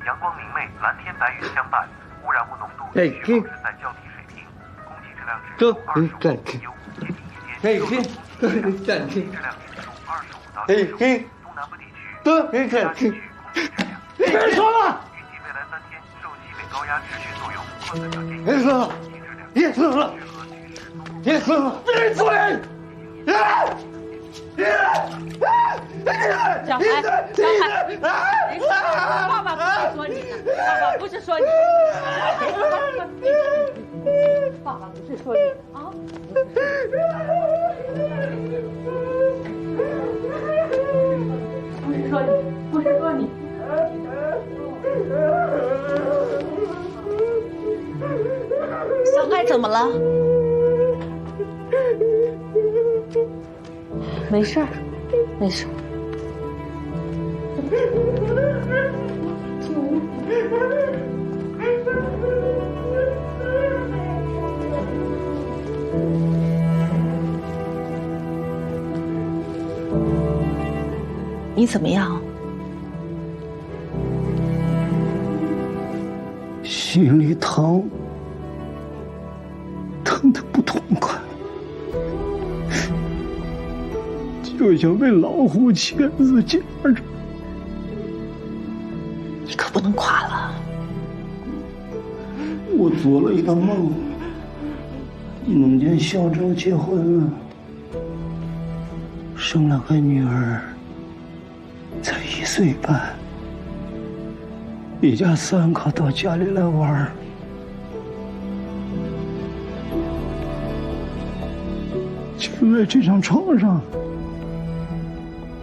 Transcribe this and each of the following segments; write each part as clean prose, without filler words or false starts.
阳光明媚，蓝天白云相伴，污染物浓度持续保持在较低水平，空气质量指数25优，夜间夜间空气质量指数25到16，东南部地区其他地区空气质量。别说了。预计未来3天受西北高压持续作用，困难条件别说了，别说了，别说了，别说了。小孩，爸爸不是说你呢，爸爸不是说你，爸爸不是说你啊，不是说你，不是说你。小爱怎么了？没事儿，没事。你怎么样？心里疼，疼得不痛快，就像被老虎钳子夹着。你可不能垮了。我做了一个梦，梦见小周结婚了，生了个女儿，才1岁半。一家3口到家里来玩，就在这张床上，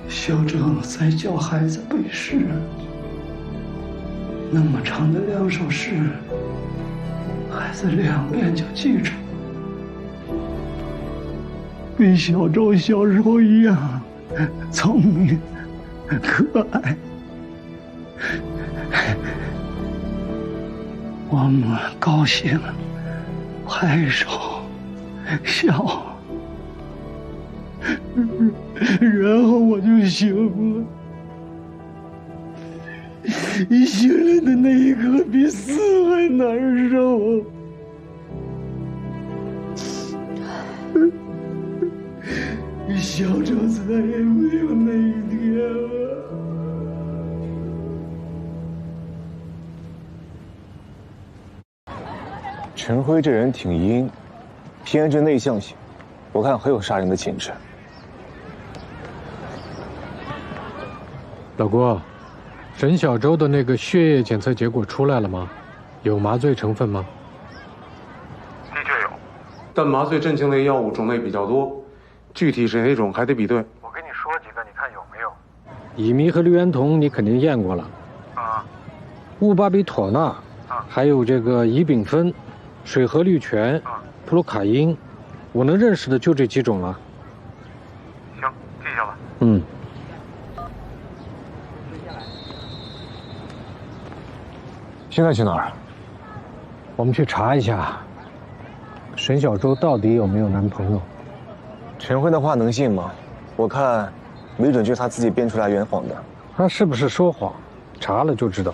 小周在教孩子背诗，那么长的2首诗，孩子2遍就记住，跟小周小时候一样聪明可爱。我们高兴，拍手笑，然后我就醒了。一醒来的那一刻，比死还难受。小周再也没有那一天了。陈辉这人挺阴，偏执内向型，我看很有杀人的潜质。老郭，沈小周的那个血液检测结果出来了吗？有麻醉成分吗？的确有，但麻醉镇静类药物种类比较多，具体是哪种还得比对。我给你说几个，你看有没有？乙醚和氯胺酮你肯定验过了，啊，戊巴比妥钠，还有这个乙丙酚、水合氯醛、普鲁卡因，我能认识的就这几种了。行，记下了。嗯。现在去哪儿？我们去查一下，沈小周到底有没有男朋友？陈辉的话能信吗？我看，没准就是他自己编出来圆谎的。他是不是说谎？查了就知道。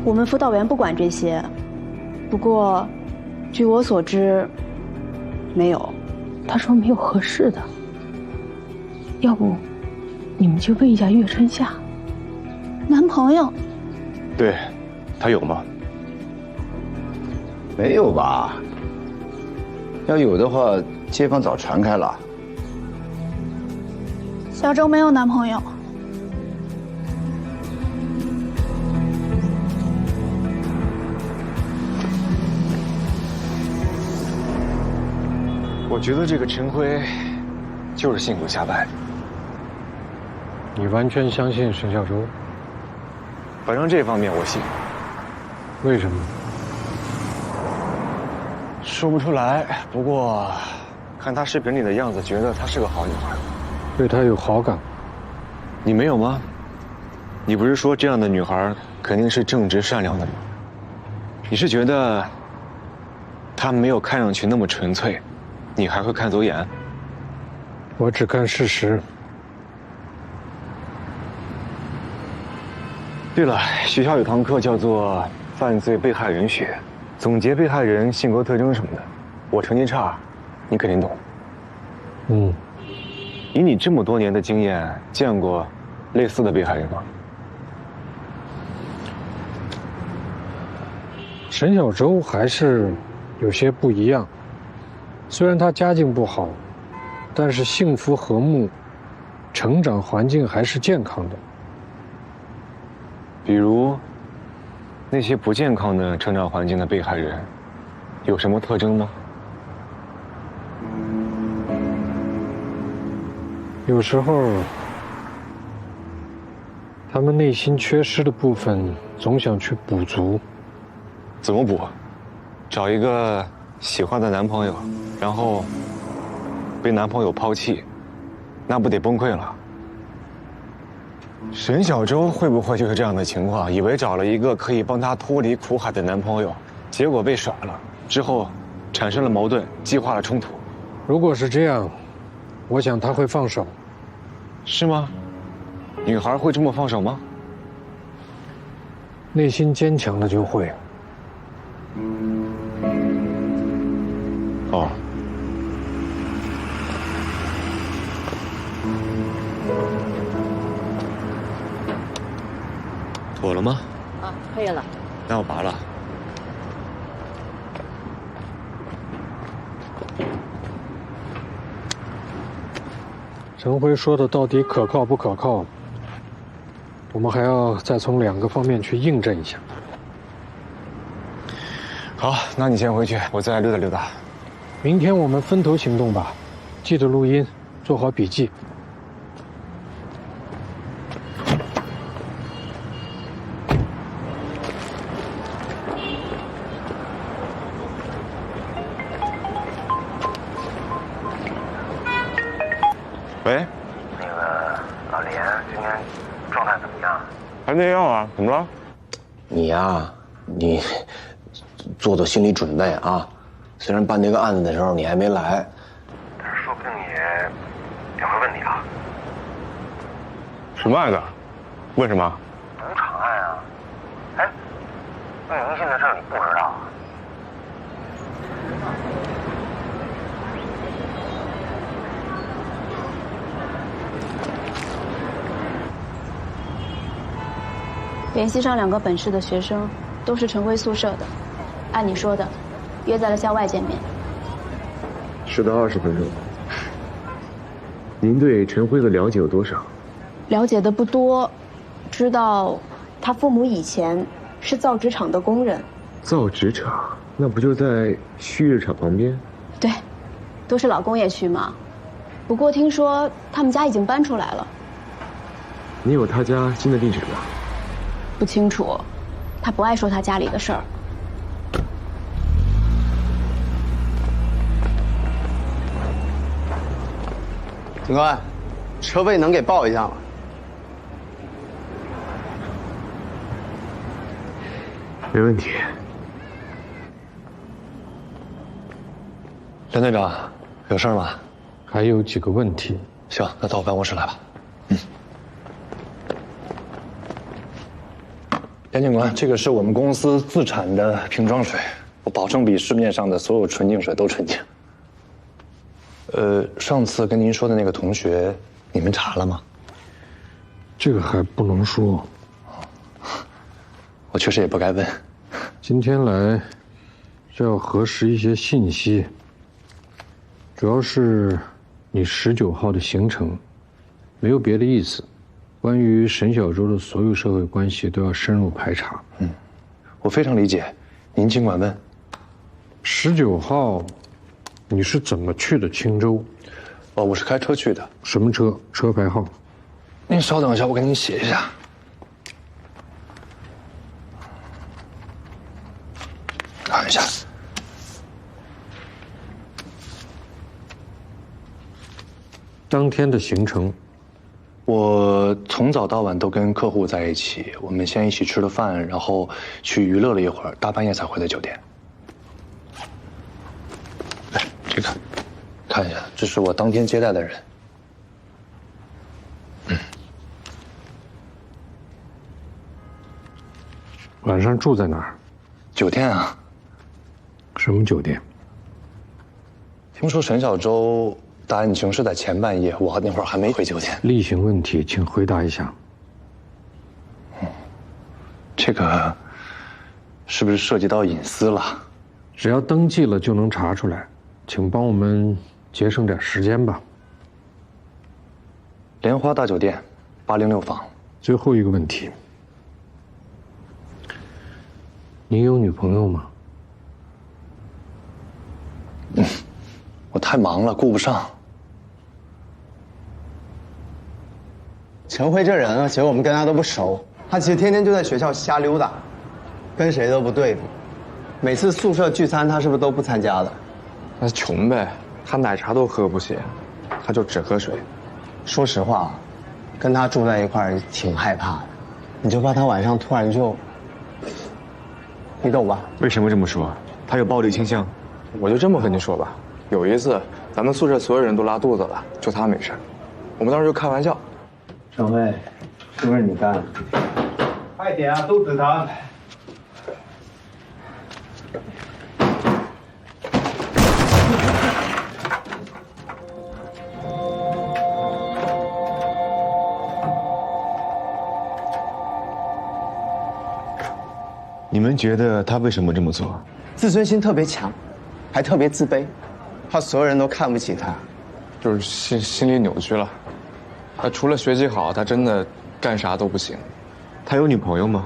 我们辅导员不管这些，不过，据我所知，没有。他说没有合适的，要不你们去问一下岳春夏。男朋友？对，他有吗？没有吧？要有的话，街坊早传开了。小周没有男朋友。我觉得这个陈辉就是信口瞎掰。你完全相信沈小周？反正这方面我信。为什么？说不出来，不过看她视频里的样子，觉得她是个好女孩。对她有好感？你没有吗？你不是说这样的女孩肯定是正直善良的吗？你是觉得她没有看上去那么纯粹，你还会看走眼？我只看事实。对了，学校有堂课叫做《犯罪被害人学》，总结被害人性格特征什么的。我成绩差，你肯定懂。以你这么多年的经验，见过类似的被害人吗？沈小舟还是有些不一样，虽然他家境不好，但是幸福和睦，成长环境还是健康的。比如，那些不健康的成长环境的被害人，有什么特征吗？有时候，他们内心缺失的部分，总想去补足。怎么补？找一个喜欢的男朋友，然后被男朋友抛弃，那不得崩溃了？沈小舟会不会就是这样的情况？以为找了一个可以帮他脱离苦海的男朋友，结果被甩了，之后产生了矛盾，激化了冲突。如果是这样，我想他会放手。是吗？女孩会这么放手吗？内心坚强的就会。哦。妥了吗？啊，可以了。那我拔了。陈辉说的到底可靠不可靠？我们还要再从2个方面去印证一下。好，那你先回去，我再溜达溜达。明天我们分头行动吧，记得录音，做好笔记。喂，那个老连今天状态怎么样？还那样啊？怎么了？你呀，你做做心理准备啊。虽然办这个案子的时候你还没来，但是说不定也会问你啊。什么案子？问什么？赌场案啊。哎，魏明信的事你不知道啊？联系上2个本市的学生，都是陈辉宿舍的。按你说的，约在了校外见面。10到20分钟。您对陈辉的了解有多少？了解的不多，知道他父母以前是造纸厂的工人。造纸厂？那不就在旭日厂旁边？对，都是老工业区嘛。不过听说他们家已经搬出来了。你有他家新的地址吗？不清楚，他不爱说他家里的事儿。警官，车位能给报一下吗？没问题。梁队长，有事吗？还有几个问题。行，那到我办公室来吧。梁警官，这个是我们公司自产的瓶装水，我保证比市面上的所有纯净水都纯净。上次跟您说的那个同学，你们查了吗？这个还不能说。我确实也不该问。今天来是要核实一些信息，主要是你19号的行程，没有别的意思。关于沈小舟的所有社会关系都要深入排查。我非常理解，您尽管问。19号，你是怎么去的青州？我是开车去的。什么车？车牌号？您稍等一下，我给您写一下。看一下。当天的行程。我从早到晚都跟客户在一起，我们先一起吃了饭，然后去娱乐了一会儿，大半夜才回的酒店。来，这个看一下，这是我当天接待的人。晚上住在哪儿？酒店啊。什么酒店？听说沈小舟打案情是在前半夜，我那会儿还没回酒店。例行问题，请回答一下。这个是不是涉及到隐私了？只要登记了就能查出来，请帮我们节省点时间吧。莲花大酒店806房。最后一个问题，你有女朋友吗？我太忙了，顾不上。陈辉这人啊，其实我们跟他都不熟，他其实天天就在学校瞎溜达，跟谁都不对付。每次宿舍聚餐，他是不是都不参加的？那穷呗，他奶茶都喝不起，他就只喝水。说实话，跟他住在一块儿挺害怕的，你就怕他晚上突然就，你懂吧？为什么这么说？他有暴力倾向？我就这么跟你说吧，有一次咱们宿舍所有人都拉肚子了，就他没事。我们当时就开玩笑。陈辉，是不是你干的？快点啊，肚子疼。你们觉得他为什么这么做？自尊心特别强，还特别自卑，怕所有人都看不起他，就是心理扭曲了。他除了学习好，他真的干啥都不行。他有女朋友吗？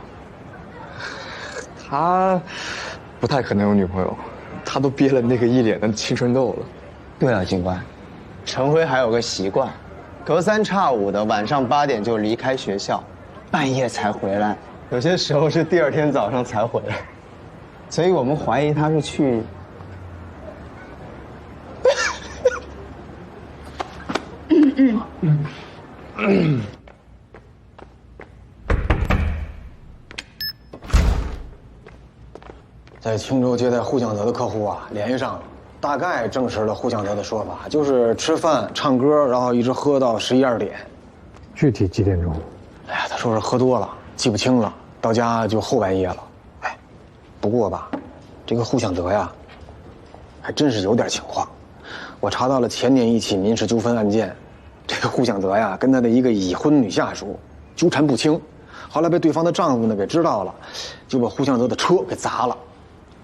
他不太可能有女朋友，他都憋了那个一脸的青春痘了。对了，警官，陈辉还有个习惯，隔三差五的晚上8点就离开学校，半夜才回来，有些时候是第2天早上才回来，所以我们怀疑他是去。在青州接待胡向泽的客户啊，联系上了，大概证实了胡向泽的说法，就是吃饭、唱歌，然后一直喝到11、2点。具体几点钟？哎呀，他说是喝多了，记不清了，到家就后半夜了。哎，不过吧，这个胡向泽呀，还真是有点情况。我查到了前年一起民事纠纷案件，这个胡向泽呀，跟他的一个已婚女下属纠缠不清，后来被对方的丈夫呢给知道了，就把胡向泽的车给砸了。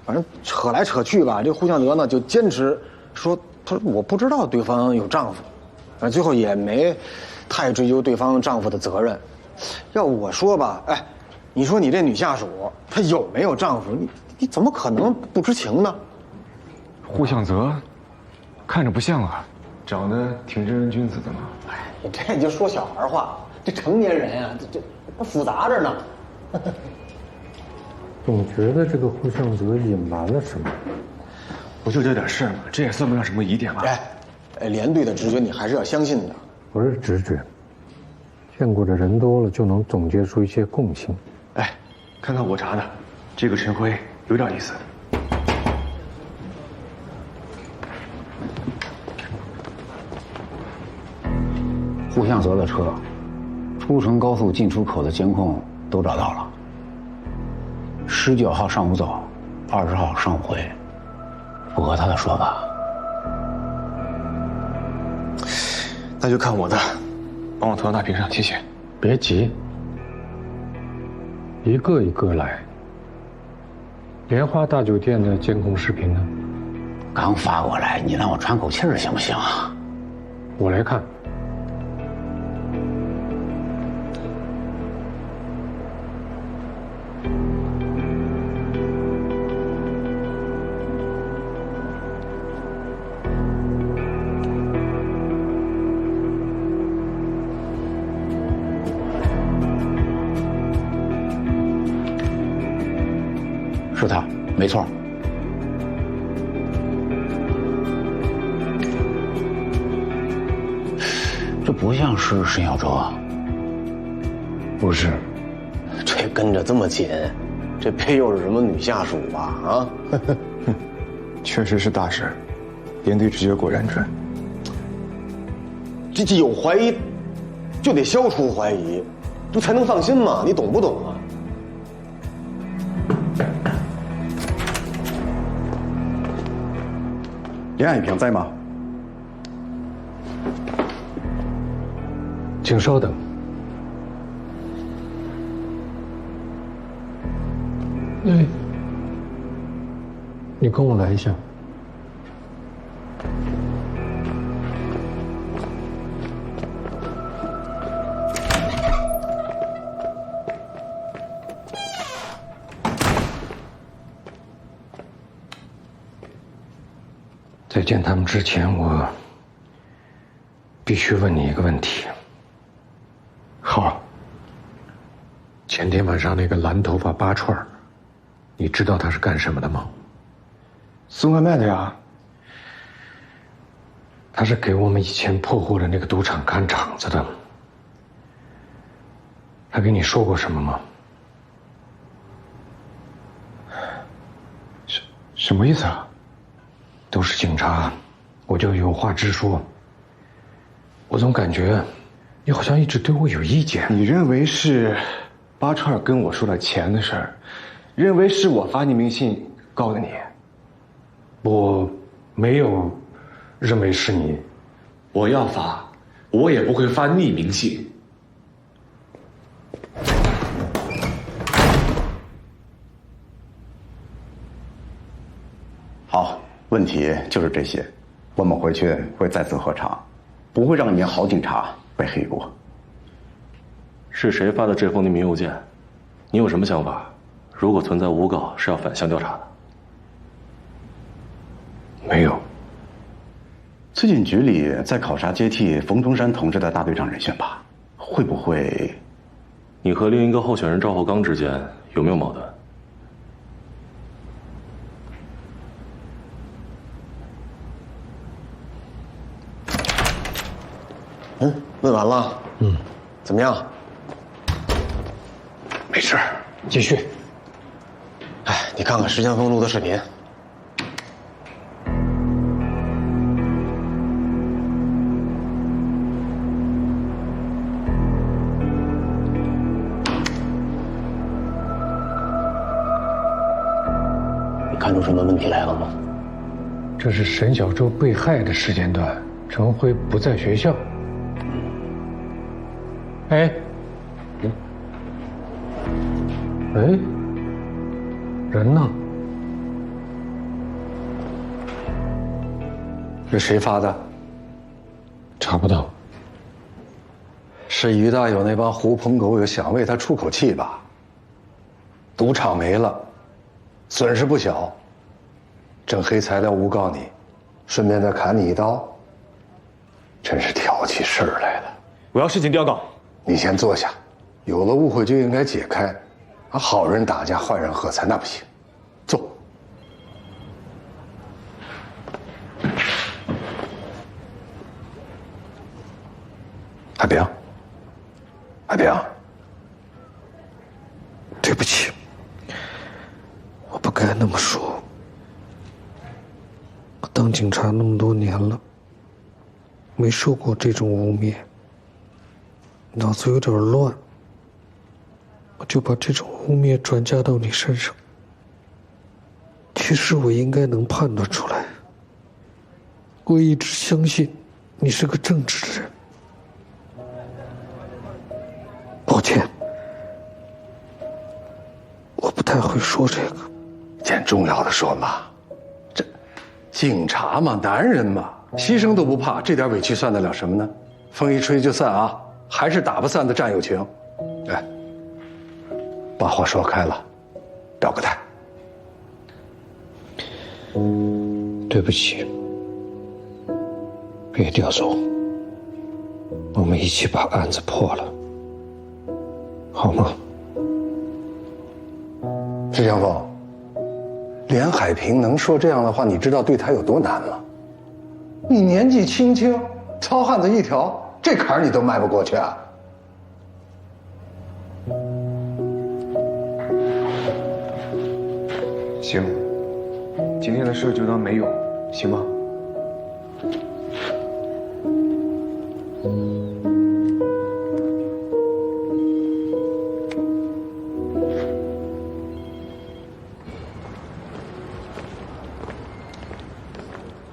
反正扯来扯去吧，这胡向泽呢就坚持说，他说我不知道对方有丈夫，最后也没太追究对方丈夫的责任。要我说吧，哎，你说你这女下属她有没有丈夫，你怎么可能不知情呢？胡向泽，看着不像啊，长得挺正人君子的嘛。哎，你这就说小孩话，这成年人啊，这复杂着呢。总觉得这个胡向泽隐瞒了什么，不就这点事吗？这也算不上什么疑点吧？哎，连队的直觉你还是要相信的。不是直觉，见过的人多了就能总结出一些共性。哎，看看我查的，这个陈辉有点意思。胡向泽的车，出城高速进出口的监控都找到了。19号上午走，20号上午回，符合他的说法。那就看我的，帮我投到大屏上，谢谢。别急，一个一个来。莲花大酒店的监控视频呢？刚发过来，你让我喘口气儿行不行啊？我来看。是他，没错。这不像是沈小舟啊。不是，这跟着这么紧，这别又是什么女下属吧？啊，确实是大事，连队直接果然准。这有怀疑，就得消除怀疑，这才能放心嘛，你懂不懂啊？连爱萍在吗？请稍等。哎，你跟我来一下。在见他们之前，我必须问你一个问题。好，前天晚上那个蓝头发八串，你知道他是干什么的吗？送外卖的呀。他是给我们以前破获的那个赌场看场子的。他跟你说过什么吗？什么意思啊？都是警察，我就有话直说。我总感觉你好像一直对我有意见。你认为是八串跟我说了钱的事儿，认为是我发匿名信告的你？我没有认为是你。我要发，我也不会发匿名信。好，问题就是这些，我们回去会再次核查，不会让你们好警察背黑锅。是谁发的这封匿名邮件？你有什么想法？如果存在诬告，是要反向调查的。没有。最近局里在考察接替冯中山同志的大队长人选吧？会不会？你和另一个候选人赵厚刚之间有没有矛盾？问完了。怎么样？没事，继续。哎，你看看石强峰录的视频。你看出什么问题来了吗？这是沈小舟被害的时间段，陈辉不在学校。哎，人呢？是谁发的？查不到。是于大有那帮狐朋狗友想为他出口气吧？赌场没了，损失不小。挣黑材料诬告你，顺便再砍你一刀，真是挑起事儿来了。我要事情调稿。你先坐下，有了误会就应该解开，好人打架，坏人喝彩，那不行。坐。海平，海平，对不起，我不该那么说。我当警察那么多年了，没受过这种污蔑。脑子有点乱，我就把这种污蔑转嫁到你身上。其实我应该能判断出来，我一直相信你是个正直的人。抱歉，我不太会说这个。捡重要的说嘛，这警察嘛，男人嘛，牺牲都不怕，这点委屈算得了什么呢？风一吹就散啊！还是打不散的战友情。哎，把话说开了，绕个台。对不起，别调走，我们一起把案子破了，好吗？石强峰，连海平能说这样的话，你知道对他有多难吗？你年纪轻轻，糙汉子一条。这坎儿你都迈不过去啊！行，今天的事就当没有，行吗？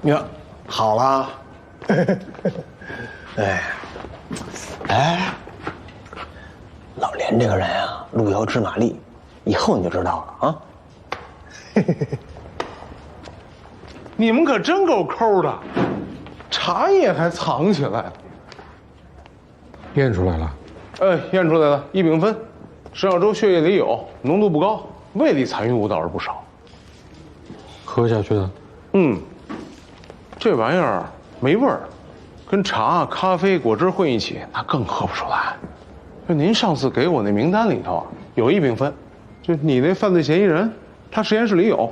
呀，好了。哎，老连这个人啊，路遥知马力，以后你就知道了啊。你们可真够抠的，茶叶还藏起来了。验出来了。验出来了，1丙酚，石药洲血液里有，浓度不高，胃里残余物倒是不少。喝下去的？这玩意儿没味儿，跟茶、咖啡、果汁混一起，那更喝不出来。就您上次给我那名单里头有1丙酚，就你那犯罪嫌疑人，他实验室里有。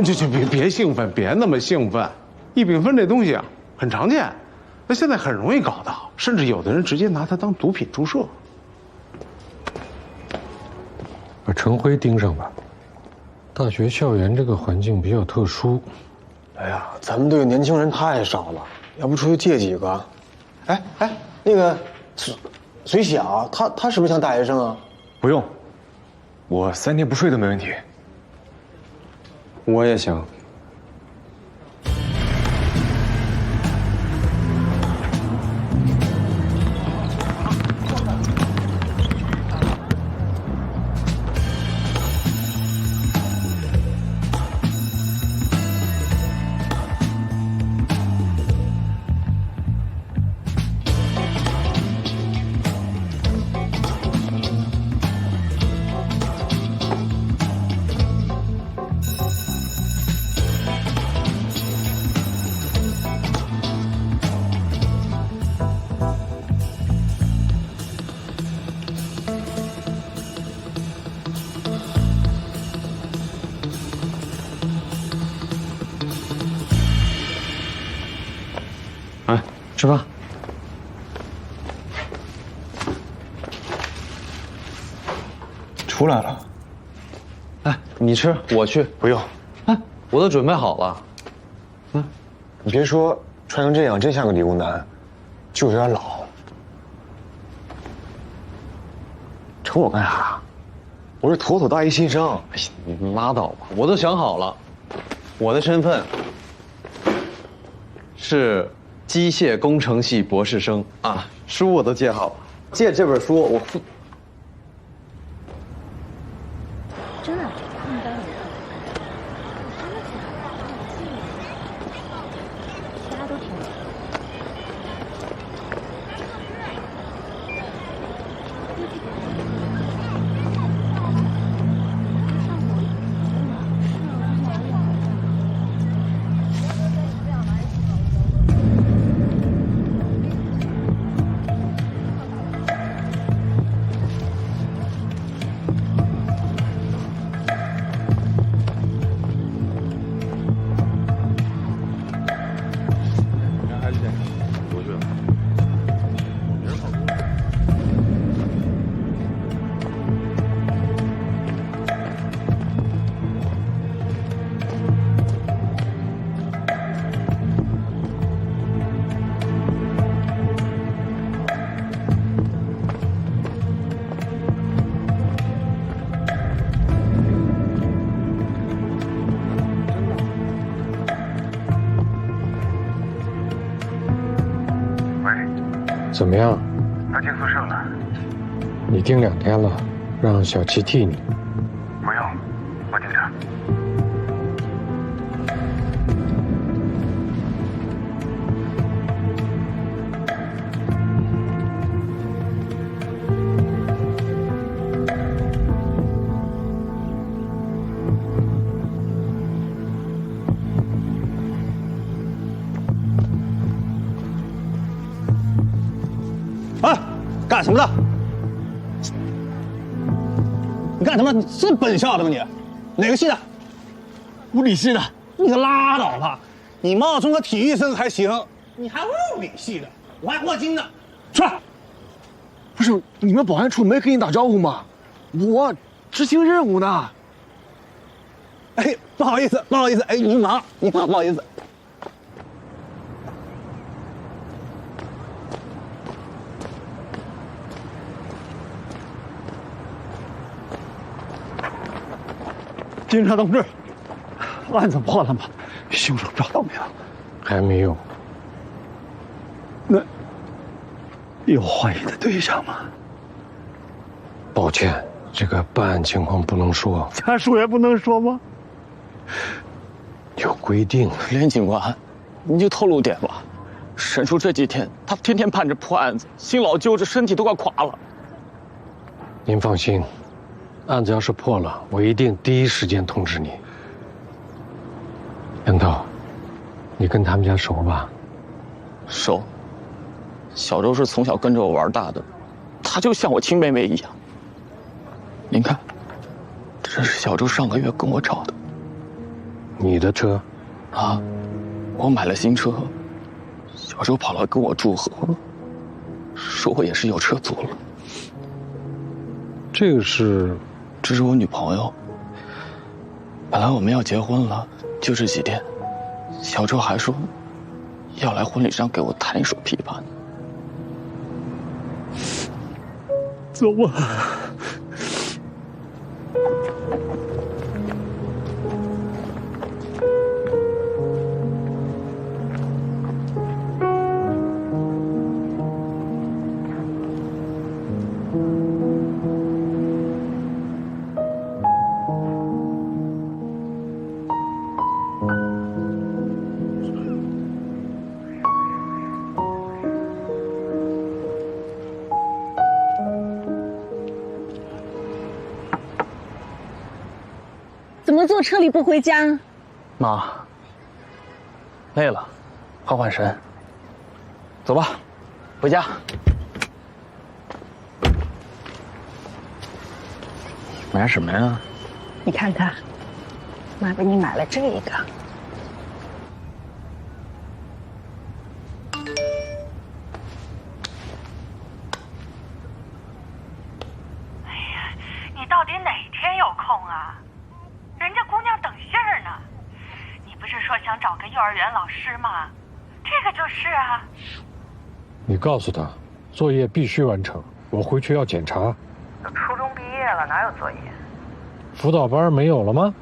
就别兴奋，别那么兴奋。1丙酚这东西啊，很常见，那现在很容易搞到，甚至有的人直接拿它当毒品注射。把陈辉盯上吧。大学校园这个环境比较特殊。哎呀，咱们队年轻人太少了，要不出去借几个？哎，那个水小，他是不是像大学生啊？不用，我3天不睡都没问题。我也行。吃吧。出来了。哎，你吃，我去。不用。哎，我都准备好了。你别说，穿成这样真像个理工男，就有点老。瞅我干啥？我是妥妥大一新生。哎，你拉倒吧，我都想好了，我的身份是机械工程系博士生啊，书我都借好了，借这本书我付。真的，应该有。大家都挺。怎么样？他进宿舍了。你盯2天了，让小齐替你。不用，我盯着。干什么的？你干什么？你是本校的吗你？哪个系的？物理系的。你可拉倒吧！你冒充个体育生还行，你还物理系的，我还霍金呢。出来！不是你们保安处没跟你打招呼吗？我执行任务呢。哎，不好意思，哎，你忙，不好意思。警察同志，案子破了吗？凶手找到没有？还没有。那有怀疑的对象吗？抱歉，这个办案情况不能说。家属也不能说吗？有规定。连警官，您就透露点吧。沈叔这几天，他天天盼着破案子，心老揪着，身体都快垮了。您放心，案子要是破了，我一定第一时间通知你。杨涛，你跟他们家熟吧？熟。小周是从小跟着我玩大的，他就像我亲妹妹一样。您看，这是小周上个月跟我找的。你的车？啊，我买了新车，小周跑来跟我祝贺，说我也是有车族了。这是我女朋友。本来我们要结婚了，就这几天，小周还说要来婚礼上给我弹一首琵琶呢。走吧。怎么坐车里不回家？妈，累了，换换神。走吧，回家。买什么呀？你看看，妈给你买了这个。哎呀，你到底哪天有空啊？人家姑娘等信儿呢。你不是说想找个幼儿园老师吗？这个就是啊。你告诉他，作业必须完成，我回去要检查。都初中毕业了，哪有作业？辅导班没有了吗？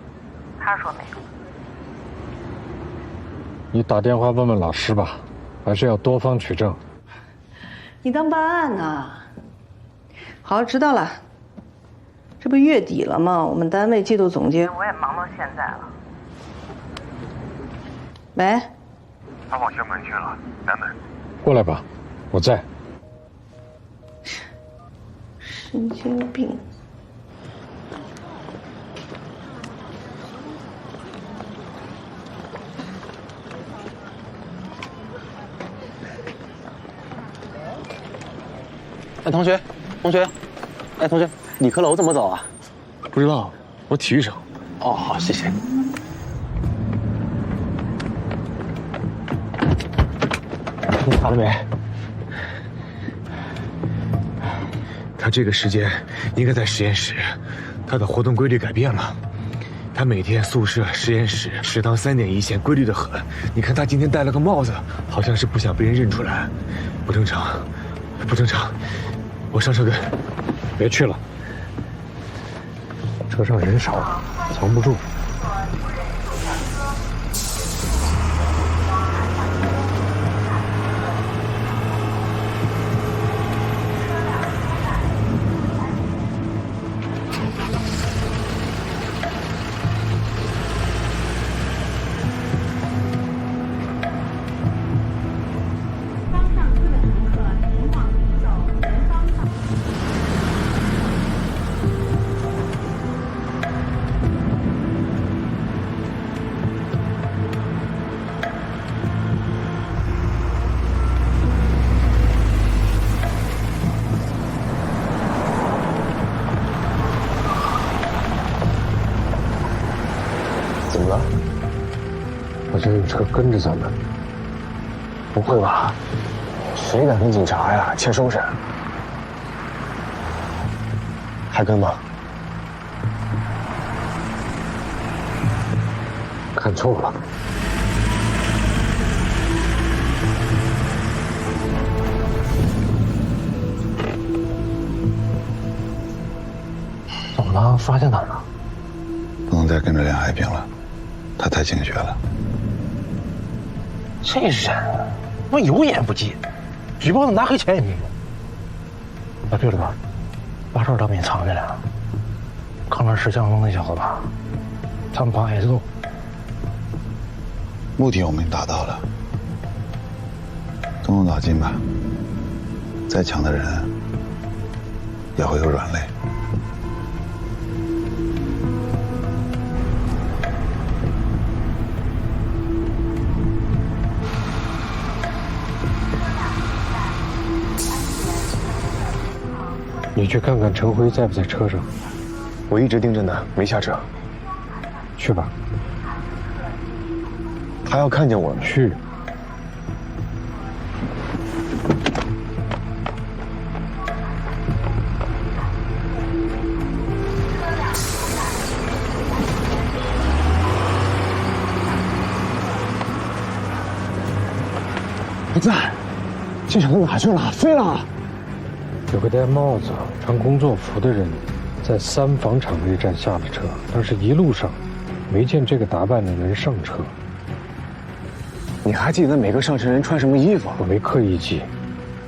他说没有。你打电话问问老师吧，还是要多方取证。你当办案呢？好，知道了。这不月底了吗？我们单位季度总结，我也忙到现在了。喂。他往宣门去了，南门。过来吧，我在。神经病。哎，同学，哎，同学，理科楼怎么走啊？不知道，我体育生。哦，好，谢谢。你查了没？他这个时间应该在实验室，他的活动规律改变了。他每天宿舍、实验室、食堂3点一线，规律的很。你看他今天戴了个帽子，好像是不想被人认出来，不正常，不正常。我上车跟。别去了，车上人少，藏不住。好像有车跟着咱们。不会吧？谁敢跟警察呀？欠收拾。还跟吗？看错了。怎么了？发现哪儿了？不能再跟着梁海平了，他太警觉了。这人我有眼不济，举报他拿回钱也没用。啊，对了吧，把手到边藏着了，可能是江东那小子吧，他们怕挨揍。目的我们达到了，动动脑筋吧。再强的人也会有软肋。你去看看陈辉在不在车上。我一直盯着呢，没下车。去吧。他要看见我了。去。不在，这小子哪去了？飞了。有个戴帽子、穿工作服的人，在三纺厂那站下了车，但是一路上没见这个打扮的人上车。你还记得每个上车人穿什么衣服？我没刻意记。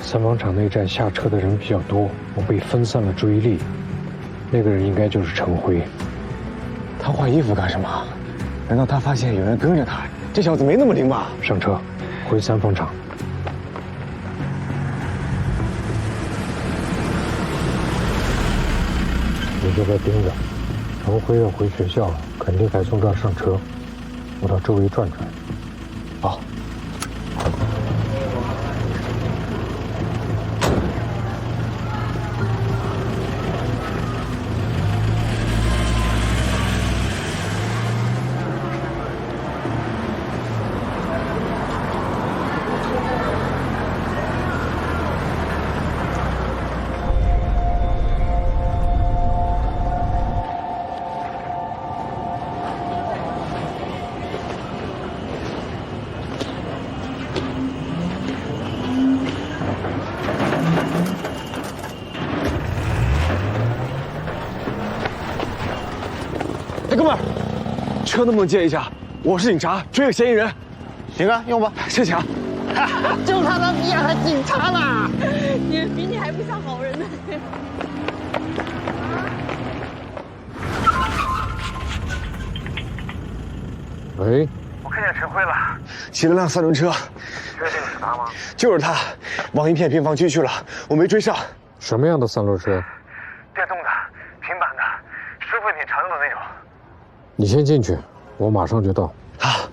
三纺厂那站下车的人比较多，我被分散了注意力。那个人应该就是陈辉。他换衣服干什么？难道他发现有人跟着他？这小子没那么灵吧？上车，回三纺厂。你就在盯着，陈辉要回学校，肯定还从这儿上车。我到周围转转。好。哥们儿，车能不能借一下？我是警察，追个嫌疑人。行啊，用吧。谢谢啊。就他妈逼还警察呢！你比你还不像好人呢。喂，我看见陈辉了，骑了辆三轮车。确定是他吗？就是他，往一片平房区去了，我没追上。什么样的三轮车？电动的、平板的，师傅挺常用的那种。你先进去，我马上就到。好。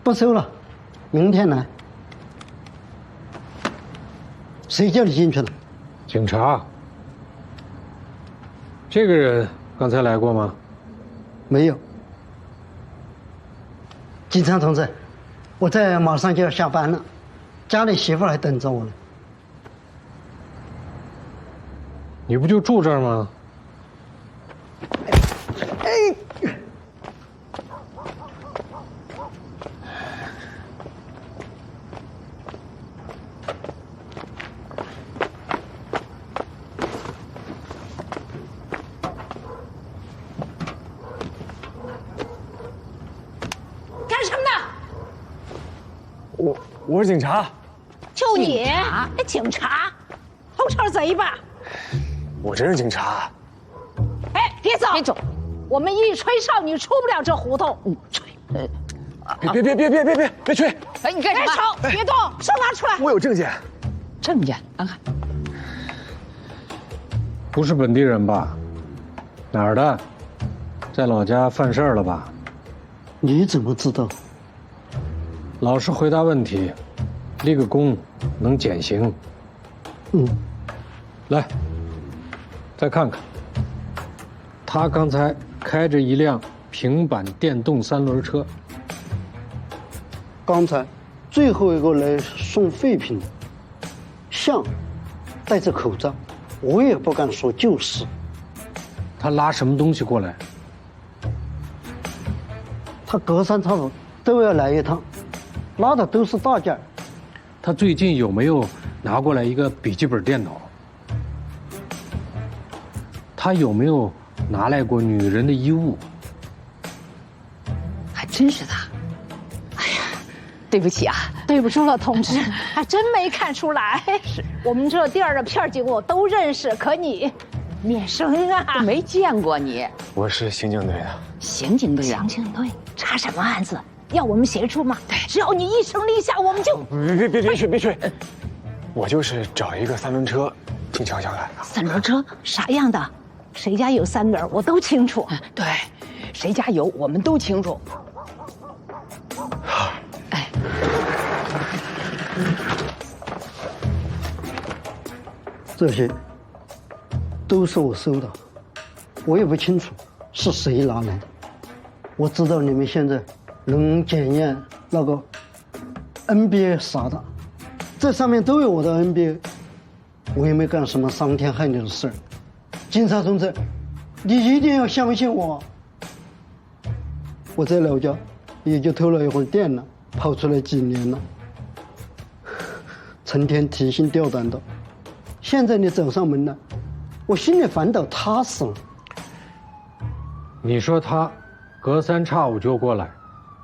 不收了，明天来。谁叫你进去的？警察。这个人刚才来过吗？没有。警察同志，我这马上就要下班了，家里媳妇还等着我呢。你不就住这儿吗？哎。我是警察。就你？哎，警察，偷车贼吧？我真是警察。哎，别走，别走，我们一吹哨，你出不了这胡同。吹，别吹！哎，你干什么？别吵，别动，手拿出来。我有证件。证件，看看。不是本地人吧？哪儿的？在老家犯事儿了吧？你怎么知道？老实回答问题，立个功能减刑。嗯，来，再看看，他刚才开着一辆平板电动3轮车。刚才最后一个来送废品的，像戴着口罩，我也不敢说就是。他拉什么东西过来？他隔三差五都要来一趟，拉的都是大件。他最近有没有拿过来一个笔记本电脑？他有没有拿来过女人的衣物？还真是他。哎呀，对不起啊，对不住了，同志，还真没看出来。我们这店的片警我都认识，可你面生啊，没见过你。我是刑警队的。刑警队啊？刑警队查什么案子？要我们协助吗？对，只要你一声令下，我们就……别去！我就是找一个3轮车，静悄悄的。3轮车啥样的？谁家有3轮，我都清楚。对，谁家有，我们都清楚。哎，这些都是我收的，我也不清楚是谁拿来的。我知道你们现在能检验那个 NBA 啥的，这上面都有我的 NBA， 我也没干什么伤天害理的事儿。警察同志，你一定要相信我。我在老家也就偷了一会儿电了，跑出来几年了，成天提心吊胆的。现在你走上门了，我心里反倒踏实了。你说他隔3差5就过来，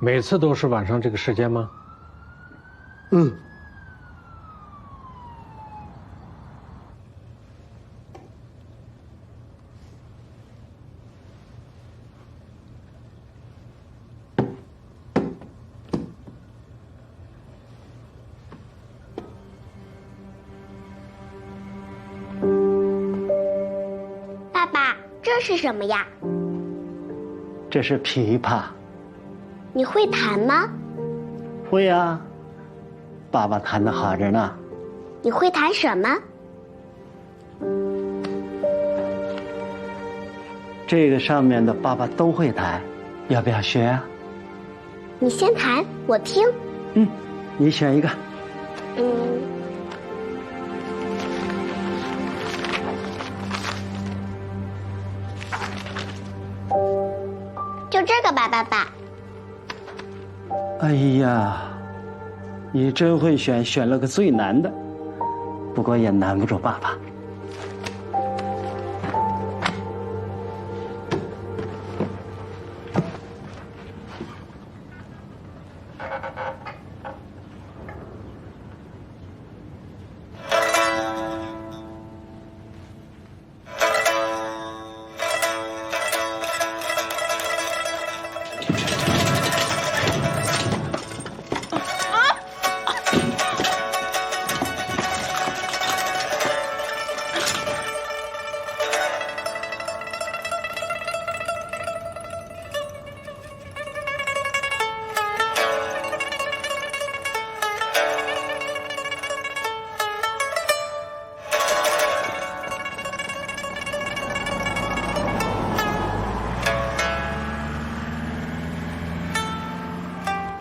每次都是晚上这个时间吗？嗯。爸爸，这是什么呀？这是琵琶。你会弹吗？会啊，爸爸弹得好着呢。你会弹什么？这个上面的爸爸都会弹，要不要学啊？你先弹，我听。嗯，你选一个。就这个吧，爸爸。哎呀，你真会选，选了个最难的，不过也难不住爸爸。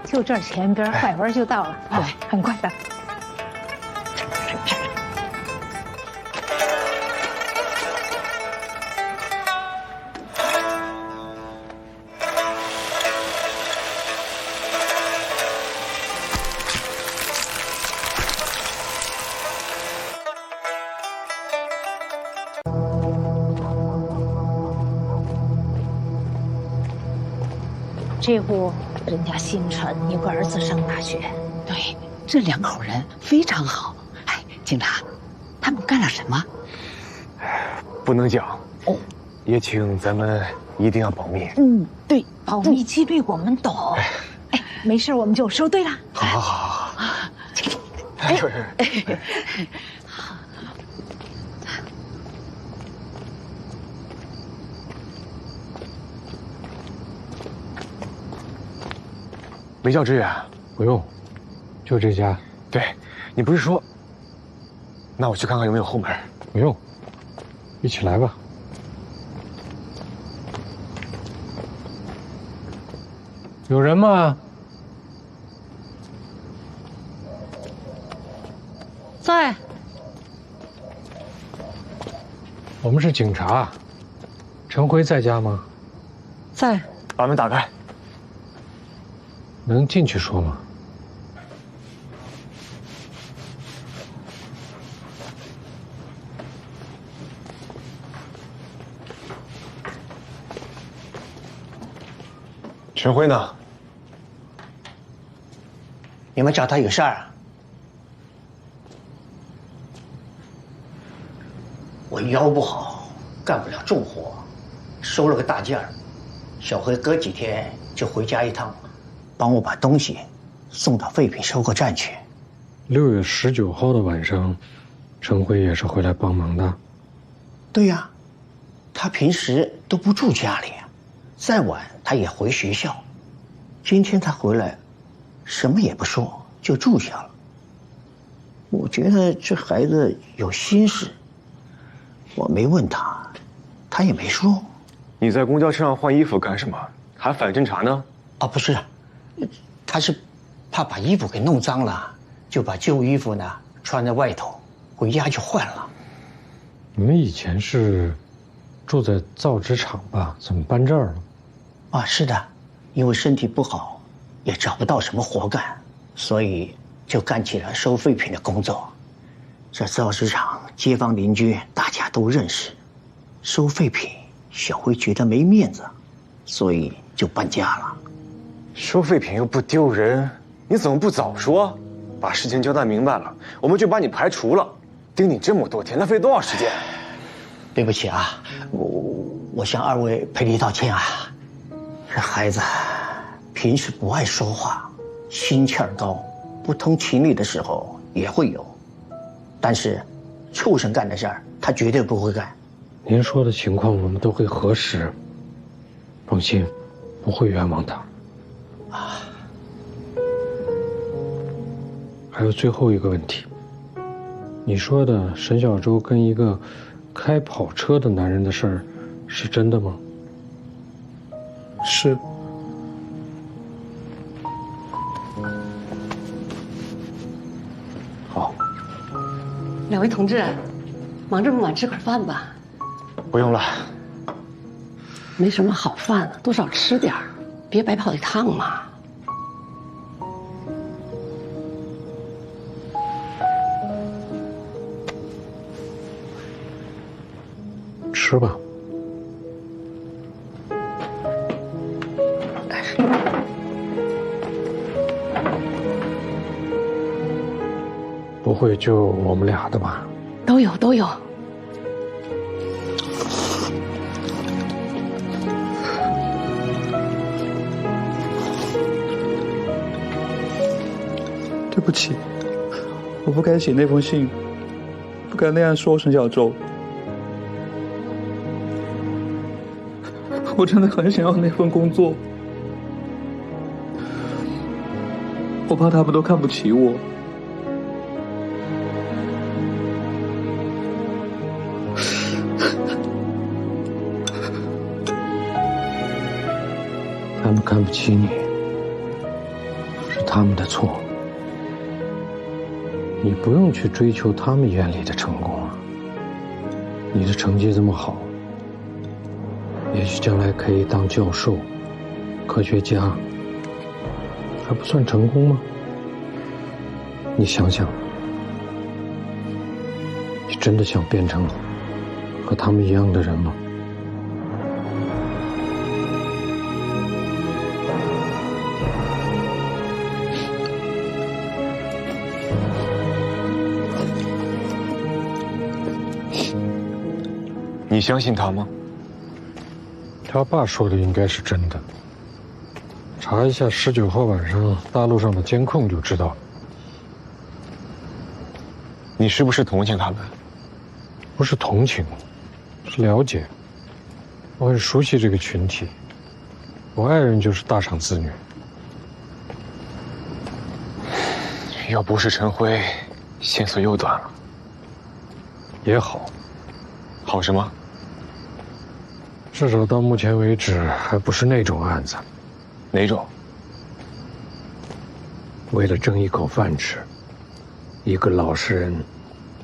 就这儿前边，快会儿就到了。对，很快的。这户人家姓陈，有个儿子上大学。对，这2口人非常好。哎，警察，他们干了什么？不能讲哦，也请咱们一定要保密。嗯，对，保密纪律我们懂。哎，没事，我们就收队了。好。哎，没叫支援？不用，就这家。对，你不是说？那我去看看有没有后门。不用，一起来吧。有人吗？在。我们是警察。陈辉在家吗？在。把门打开。能进去说吗？陈辉呢？你们找他有事儿啊？我腰不好，干不了重活，收了个大件儿。小辉隔几天就回家一趟，帮我把东西送到废品收购站去。6月19号的晚上，陈辉也是回来帮忙的。对呀，他平时都不住家里，再晚他也回学校。今天他回来，什么也不说就住下了。我觉得这孩子有心事，我没问他，他也没说。你在公交车上换衣服干什么？还反侦查呢？啊，不是，他是怕把衣服给弄脏了，就把旧衣服呢穿在外头，回家就换了。你们以前是住在造纸厂吧？怎么搬这儿了？啊，是的，因为身体不好，也找不到什么活干，所以就干起了收废品的工作。这造纸厂街坊邻居大家都认识，收废品小辉觉得没面子，所以就搬家了。收废品又不丢人，你怎么不早说？把事情交代明白了，我们就把你排除了。盯你这么多天，那费多少时间？对不起啊，我向二位赔礼道歉啊。这孩子平时不爱说话，心气儿高，不通情理的时候也会有，但是畜生干的事儿他绝对不会干。您说的情况我们都会核实，放心，不会冤枉他。啊，还有最后一个问题，你说的沈小舟跟一个开跑车的男人的事儿，是真的吗？是。好。两位同志，忙这么晚吃会儿饭吧。不用了。没什么好饭了，多少吃点儿，别白跑一趟嘛。吃吧。不会就我们俩的吧？都有都有。对不起，我不该写那封信，不该那样说沈小舟。我真的很想要那份工作，我怕他们都看不起我。他们看不起你，是他们的错。你不用去追求他们眼里的成功啊。你的成绩这么好，也许将来可以当教授、科学家，还不算成功吗？你想想，你真的想变成和他们一样的人吗？你相信他吗？他爸说的应该是真的。查一下19号晚上大路上的监控就知道。你是不是同情他们？不是同情，是了解。我很熟悉这个群体。我爱人就是大厂子女。要不是陈辉，线索又断了。也好。好什么？至少到目前为止还不是那种案子。哪种？为了挣一口饭吃，一个老实人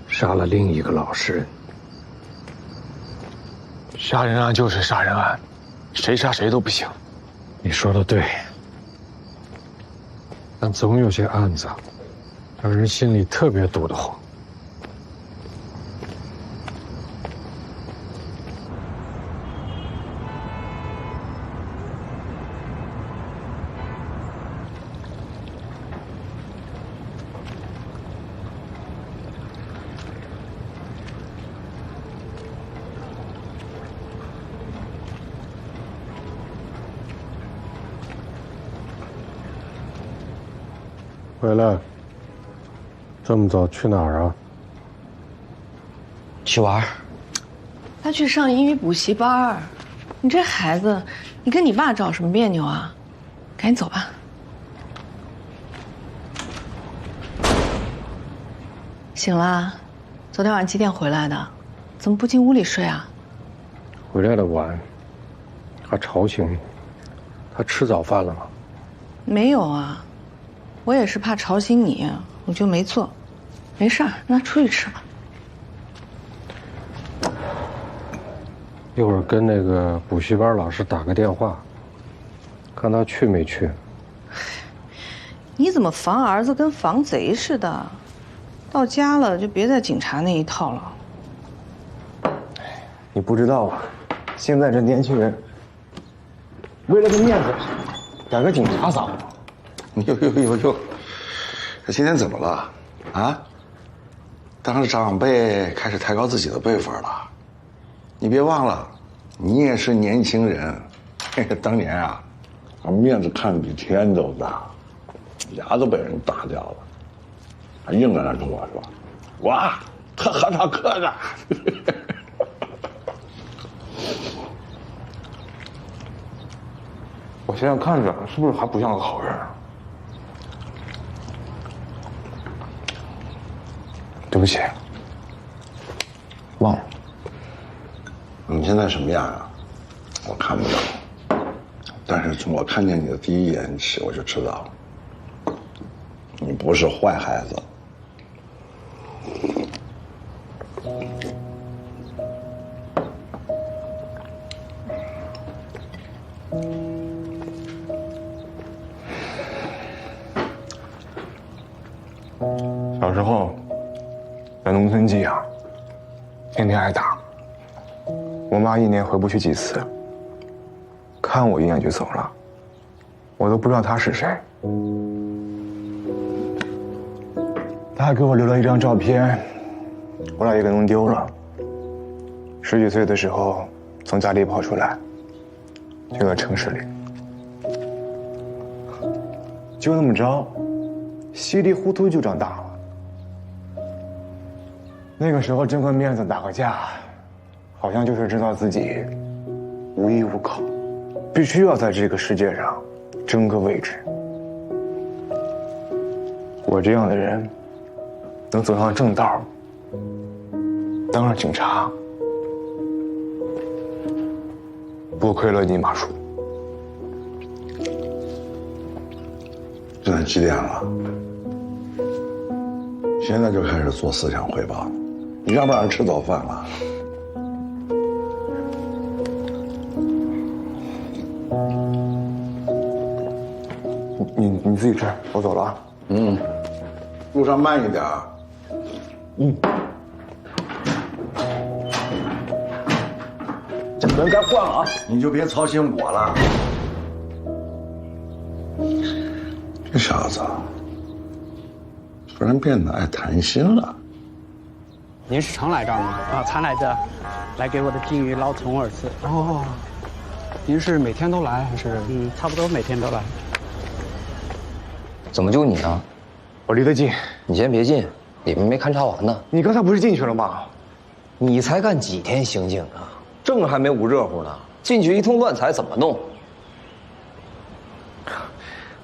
杀了另一个老实人。杀人案就是杀人案，谁杀谁都不行。你说的对，但总有些案子让人心里特别堵得慌。回来，这么早去哪儿啊？去玩。他去上英语补习班。你这孩子，你跟你爸找什么别扭啊？赶紧走吧。醒了？昨天晚上几点回来的？怎么不进屋里睡啊？回来的晚，他吵醒你。他吃早饭了吗？没有啊。我也是怕吵醒你，我就没做。没事儿，那出去吃吧。一会儿跟那个补习班老师打个电话，看他去没去。你怎么防儿子跟防贼似的？到家了就别再警察那一套了。你不知道啊，现在这年轻人为了个面子，改个警察嫂。哟，这今天怎么了？啊？当着长辈开始抬高自己的辈分了。你别忘了，你也是年轻人。当年啊，把面子看得比天都大，牙都被人打掉了，还硬着那跟我说：“哇，他和他哥哥。”我现在看着是不是还不像个好人？对不起，忘了。你现在什么样啊？我看不到，但是从我看见你的第一眼起，我就知道，你不是坏孩子。小时候在农村寄养，天天挨打，我妈一年回不去几次，看我一眼就走了，我都不知道她是谁。她还给我留了一张照片，后来也给弄丢了。10几岁的时候从家里跑出来，去了城市里，就那么着，稀里糊涂就长大了。那个时候争个面子打个架，好像就是知道自己无依无靠，必须要在这个世界上争个位置。我这样的人能走上正道，当上警察，多亏了你马叔。现在几点了？现在就开始做思想汇报，你让不让人吃早饭了？你自己吃，我走了啊。路上慢一点。这门该换了啊！你就别操心我了。这小子突然变得爱谈心了。您是常来这儿吗？啊，常来这，来给我的金鱼捞虫儿吃。哦，您是每天都来还是？差不多每天都来。怎么就你呢？我离得近。你先别进，里面没勘察完呢。你刚才不是进去了吗？你才干几天刑警啊？正还没捂热乎呢，进去一通乱踩，怎么弄？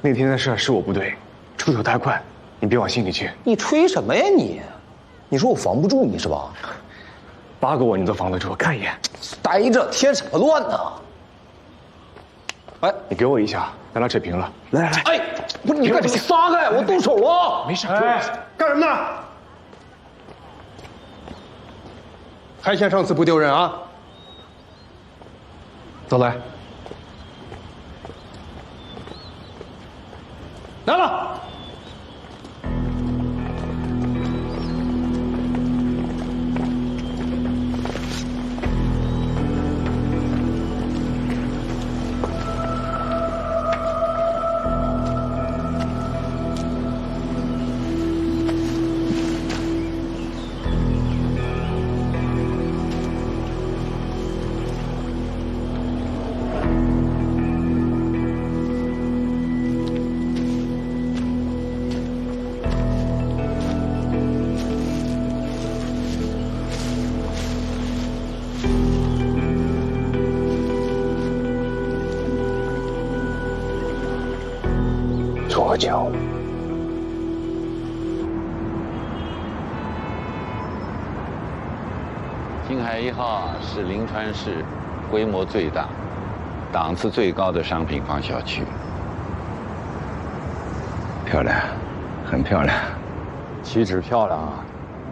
那天的事是我不对，出手太快，你别往心里去。你吹什么呀你？你说我防不住你是吧？8个我你都防得住，看一眼。待着添什么乱呢？哎，你给我一下，咱俩扯平了。来来来，哎，不你干什么？撒开！我动手了！没事。干什么呢？还嫌上次不丢人啊？走来。来了。左脚。金海1号是临川市规模最大、档次最高的商品房小区。漂亮，很漂亮，岂止漂亮啊，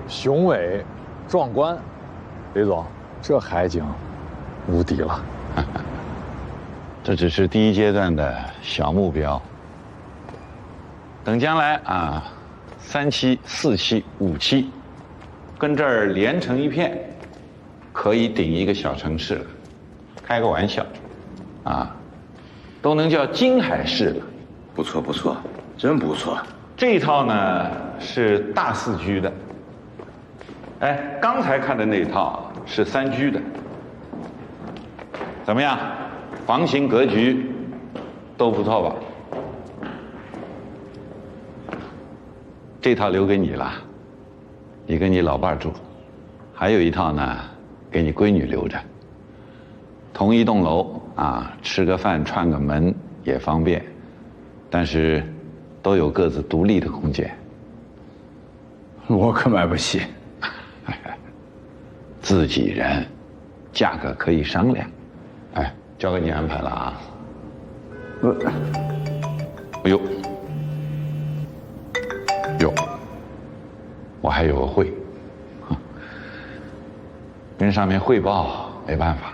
雄伟、壮观。李总，这海景无敌了。这只是第一阶段的小目标。等将来啊，3期、4期、5期，跟这儿连成一片，可以顶一个小城市了。开个玩笑，啊，都能叫金海市了。不错不错，真不错。这一套呢是大4居的，哎，刚才看的那一套是3居的。怎么样？房型格局都不错吧？这套留给你了，你跟你老伴住，还有一套呢，给你闺女留着。同一栋楼啊，吃个饭串个门也方便，但是都有各自独立的空间。我可买不起。自己人，价格可以商量。哎，交给你安排了啊。哎呦。哟，我还有个会，跟上面汇报没办法，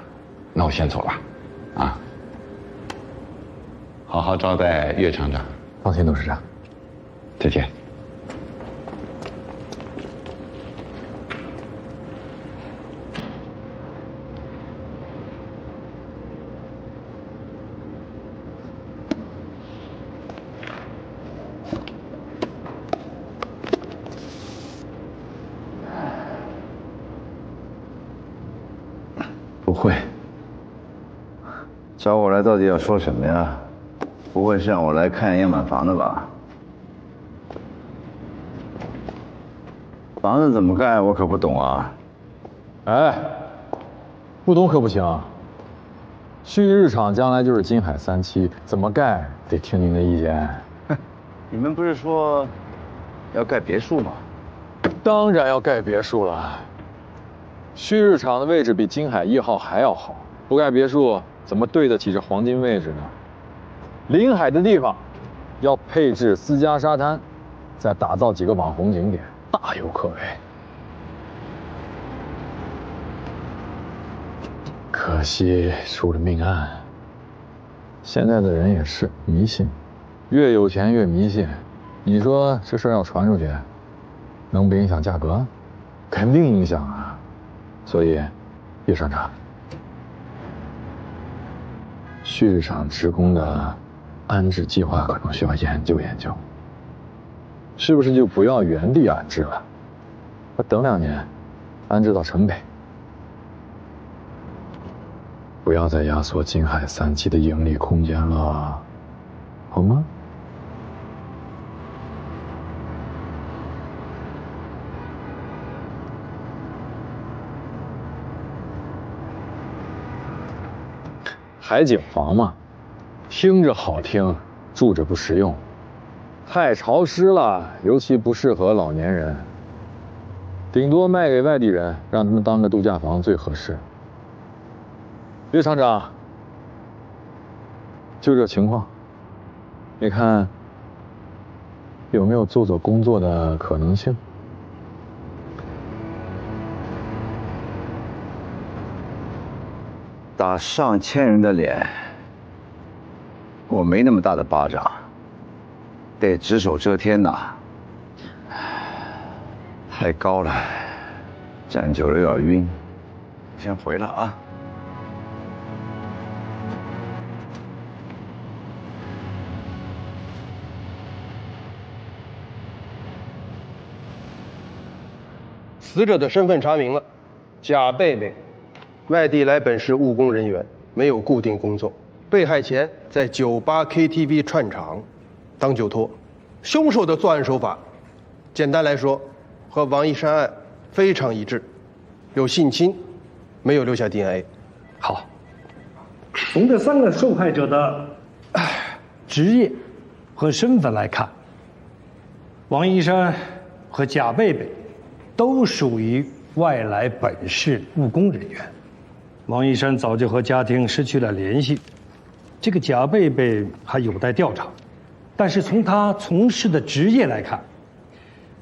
那我先走了，啊，好好招待岳厂长。放心，董事长，再见。不会，找我来到底要说什么呀？不会是让我来看样板房的吧？房子怎么盖我可不懂啊！哎，不懂可不行。旭日厂将来就是金海3期，怎么盖得听您的意见。你们不是说要盖别墅吗？当然要盖别墅了。旭日厂的位置比金海1号还要好，不盖别墅怎么对得起这黄金位置呢？临海的地方要配置私家沙滩，再打造几个网红景点，大有可为。可惜出了命案。现在的人也是迷信，越有钱越迷信。你说这事儿要传出去，能不影响价格？肯定影响啊。所以，岳厂长，旭日厂职工的安置计划可能需要研究研究。是不是就不要原地安置了？等2年，安置到城北。不要再压缩金海3期的盈利空间了，好吗？海景房嘛，听着好听，住着不实用，太潮湿了，尤其不适合老年人。顶多卖给外地人，让他们当个度假房最合适。岳厂长，就这情况，你看有没有做做工作的可能性？打上千人的脸，我没那么大的巴掌，得只手遮天呐。太高了，站久了有点晕，先回了啊。死者的身份查明了，贾贝贝，外地来本市务工人员，没有固定工作。被害前在酒吧、KTV 串场，当酒托。凶手的作案手法，简单来说，和王一山案非常一致，有性侵，没有留下 DNA。好，从这3个受害者的职业和身份来看，王一山和贾贝贝都属于外来本市务工人员。王一山早就和家庭失去了联系，这个贾贝贝还有待调查。但是从他从事的职业来看，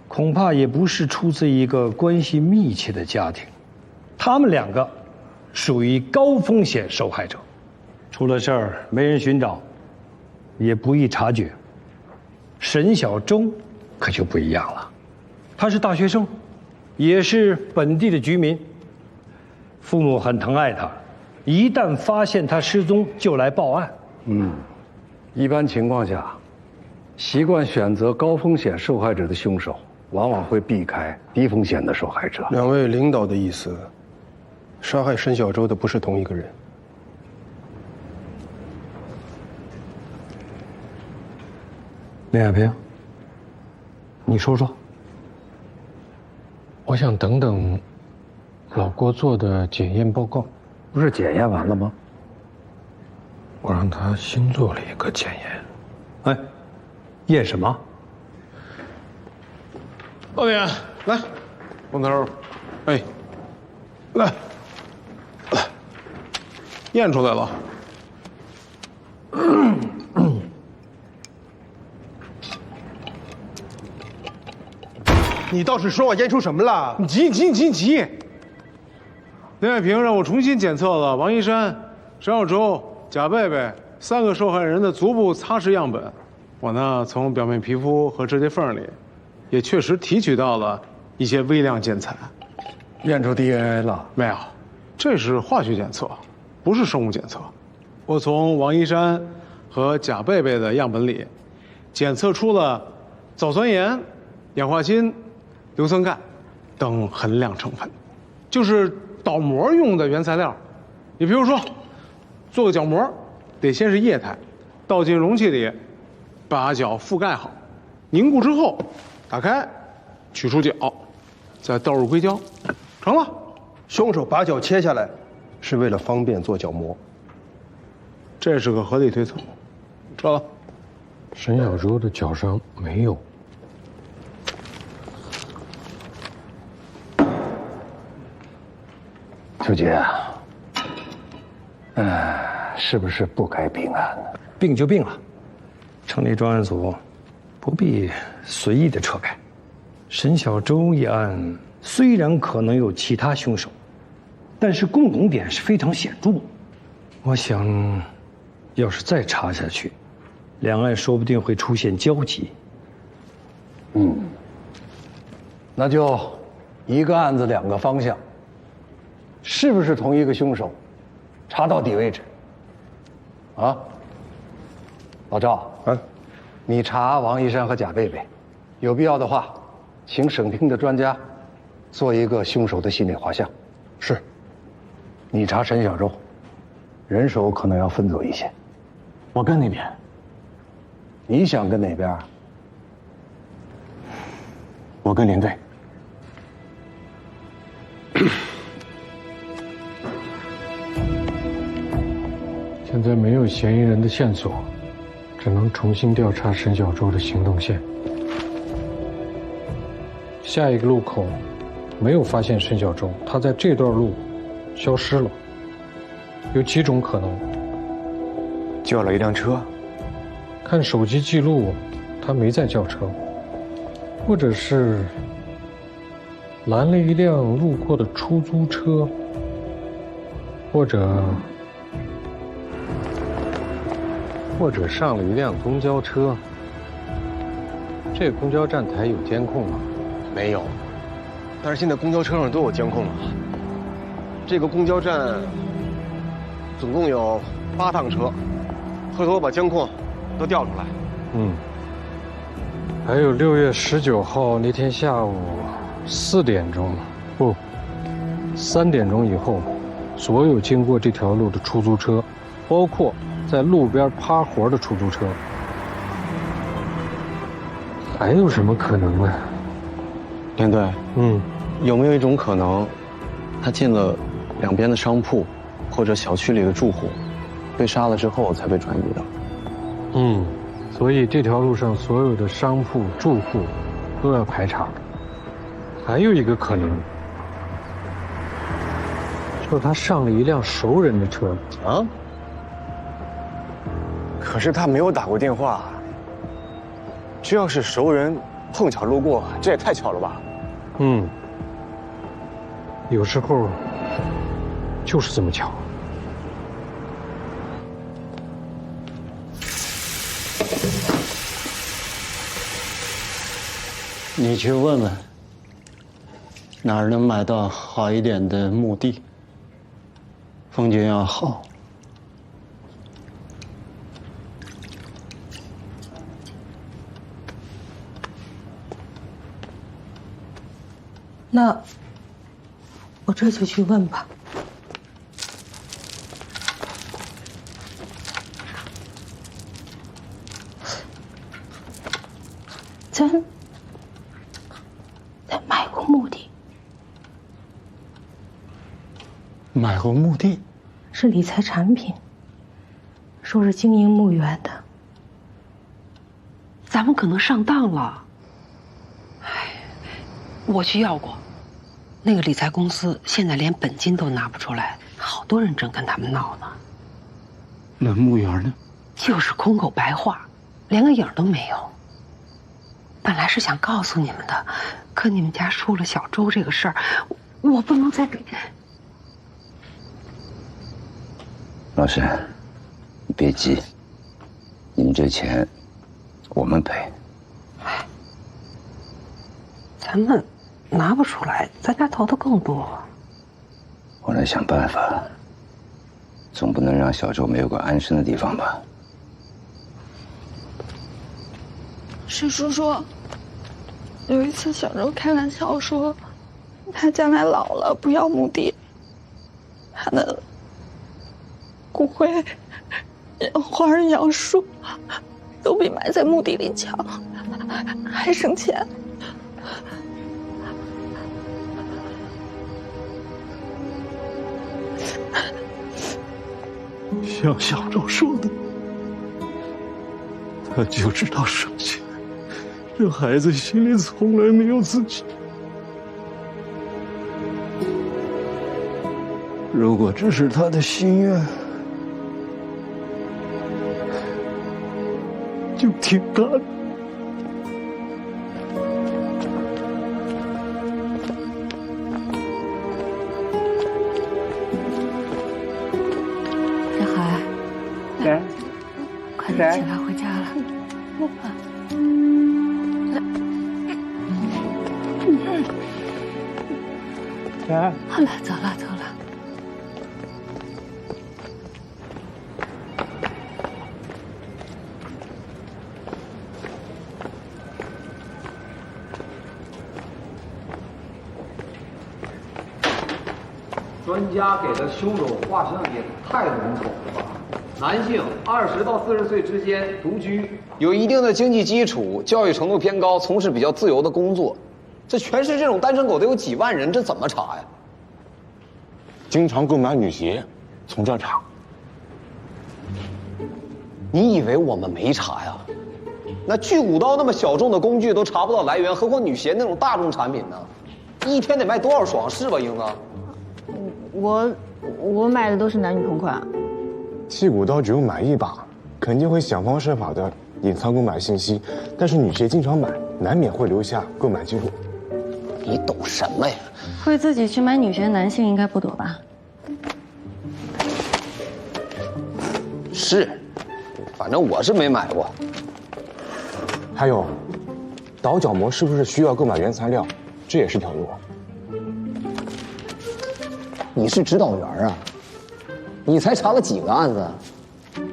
恐怕也不是出自一个关系密切的家庭。他们2个属于高风险受害者，出了事儿没人寻找，也不易察觉。沈小周可就不一样了，他是大学生，也是本地的居民，父母很疼爱他，一旦发现他失踪就来报案。一般情况下，习惯选择高风险受害者的凶手，往往会避开低风险的受害者。2位领导的意思，杀害沈小周的不是同一个人。林海平，你说说。我想等等老郭做的检验报告。不是检验完了吗？我让他新做了一个检验。哎，验什么？老李，来，红头，哎，来，验出来了。你倒是说我验出什么了？你急！林海平让我重新检测了王一山、沈小周、贾贝贝3个受害人的足部擦拭样本。我呢，从表面皮肤和指甲缝里，也确实提取到了一些微量建材。验出 DNA 了？没有，这是化学检测，不是生物检测。我从王一山和贾贝贝的样本里，检测出了藻酸盐、氧化锌、硫酸钙等衡量成分，就是倒模用的原材料。你比如说，做个角膜，得先是液态，倒进容器里，把角覆盖好，凝固之后，打开，取出角，再倒入硅胶，成了。凶手把角切下来，是为了方便做角膜。这是个合理推测。撤了。沈小周的脚上没有。秋杰，是不是不该并案呢？并就并了，成立专案组，不必随意的撤开。沈小周一案虽然可能有其他凶手，但是共同点是非常显著。我想，要是再查下去，两案说不定会出现交集。那就一个案子2个方向。是不是同一个凶手？查到底为止。啊，老赵，你查王一山和贾贝贝，有必要的话，请省厅的专家做一个凶手的心理画像。是。你查沈小周，人手可能要分走一些。我跟那边。你想跟哪边？我跟连队。现在没有嫌疑人的线索，只能重新调查沈小周的行动线。下一个路口没有发现沈小周，他在这段路消失了。有几种可能：叫了一辆车，看手机记录，他没在叫车；或者是拦了一辆路过的出租车，或者上了一辆公交车。这个公交站台有监控吗？没有，但是现在公交车上都有监控了。这个公交站总共有8趟车，回头我把监控都调出来。还有6月19号那天下午4点钟，不，3点钟以后，所有经过这条路的出租车，包括在路边趴活的出租车。还有什么可能呢？连队，有没有一种可能，他进了两边的商铺或者小区里的住户，被杀了之后才被转移的？所以这条路上所有的商铺住户都要排查。还有一个可能，就是他上了一辆熟人的车。可是他没有打过电话。这要是熟人碰巧路过，这也太巧了吧？有时候就是这么巧。你去问问，哪儿能买到好一点的墓地，风景要好。那我这就去问吧。咱买过墓地，买过墓地，是理财产品，说是经营墓园的。咱们可能上当了。我去要过，那个理财公司现在连本金都拿不出来，好多人正跟他们闹呢。那墓园呢？就是空口白话，连个影都没有。本来是想告诉你们的，可你们家出了小周这个事儿，我不能再给。老沈，你别急，你们这钱我们赔。咱们拿不出来，咱家投的更多。我来想办法，总不能让小周没有个安身的地方吧？沈叔叔，有一次小周开玩笑说，他将来老了不要墓地，他的骨灰、花儿杨树都比埋在墓地里强，还省钱。像小周说的，他就知道省钱，这孩子心里从来没有自己。如果这是他的心愿，就听他的。快点起来回家了。好了，走了，走了。专家给的凶手画像也太笼统了吧？男性20到40岁之间，独居，有一定的经济基础，教育程度偏高，从事比较自由的工作。这全市这种单身狗得有几万人，这怎么查呀？经常购买女鞋，从这查。你以为我们没查呀？那锯骨刀那么小众的工具都查不到来源，何况女鞋那种大众产品呢？一天得卖多少双是吧，英子？我买的都是男女同款。剔骨刀只用买一把，肯定会想方设法的隐藏购买信息，但是女鞋经常买，难免会留下购买记录。你懂什么呀？会自己去买女鞋男性应该不多吧？是，反正我是没买过。还有，倒角膜是不是需要购买原材料？这也是条路。你是指导员啊？你才查了几个案子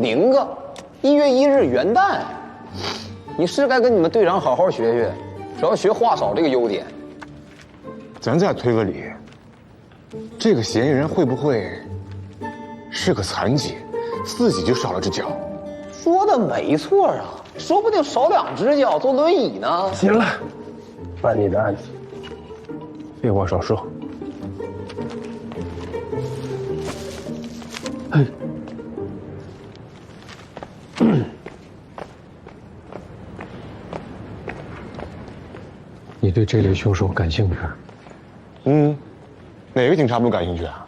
？0个，1月1日元旦。你是该跟你们队长好好学学，主要学话少这个优点。咱再推个理，这个嫌疑人会不会是个残疾，自己就少了只脚？说的没错啊，说不定少2只脚，坐轮椅呢。行了，办你的案子，废话少说。哎，你对这类凶手感兴趣？哪个警察不感兴趣啊？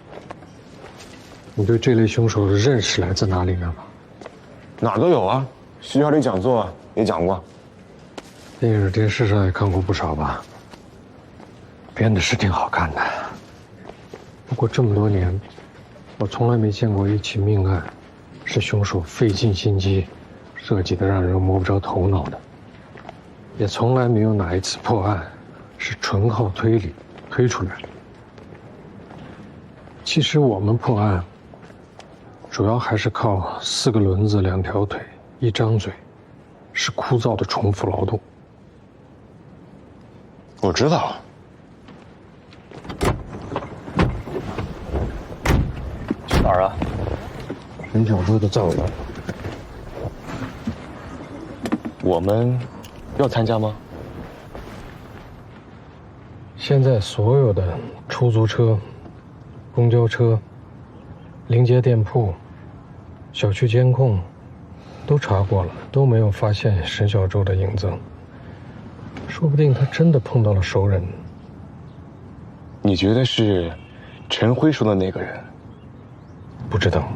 你对这类凶手的认识来自哪里呢？哪儿都有啊，学校里讲座也讲过，电影、电视上也看过不少吧？编的是挺好看的。不过这么多年，我从来没见过一起命案是凶手费尽心机设计的让人摸不着头脑的，也从来没有哪一次破案是纯靠推理推出来的。其实我们破案主要还是靠4个轮子、2条腿、1张嘴，是枯燥的重复劳动。我知道。去哪儿啊？陈小舟的葬礼。我们要参加吗？现在所有的出租车、公交车、临街店铺、小区监控都查过了，都没有发现沈小舟的影子。说不定他真的碰到了熟人。你觉得是陈辉说的那个人？不知道。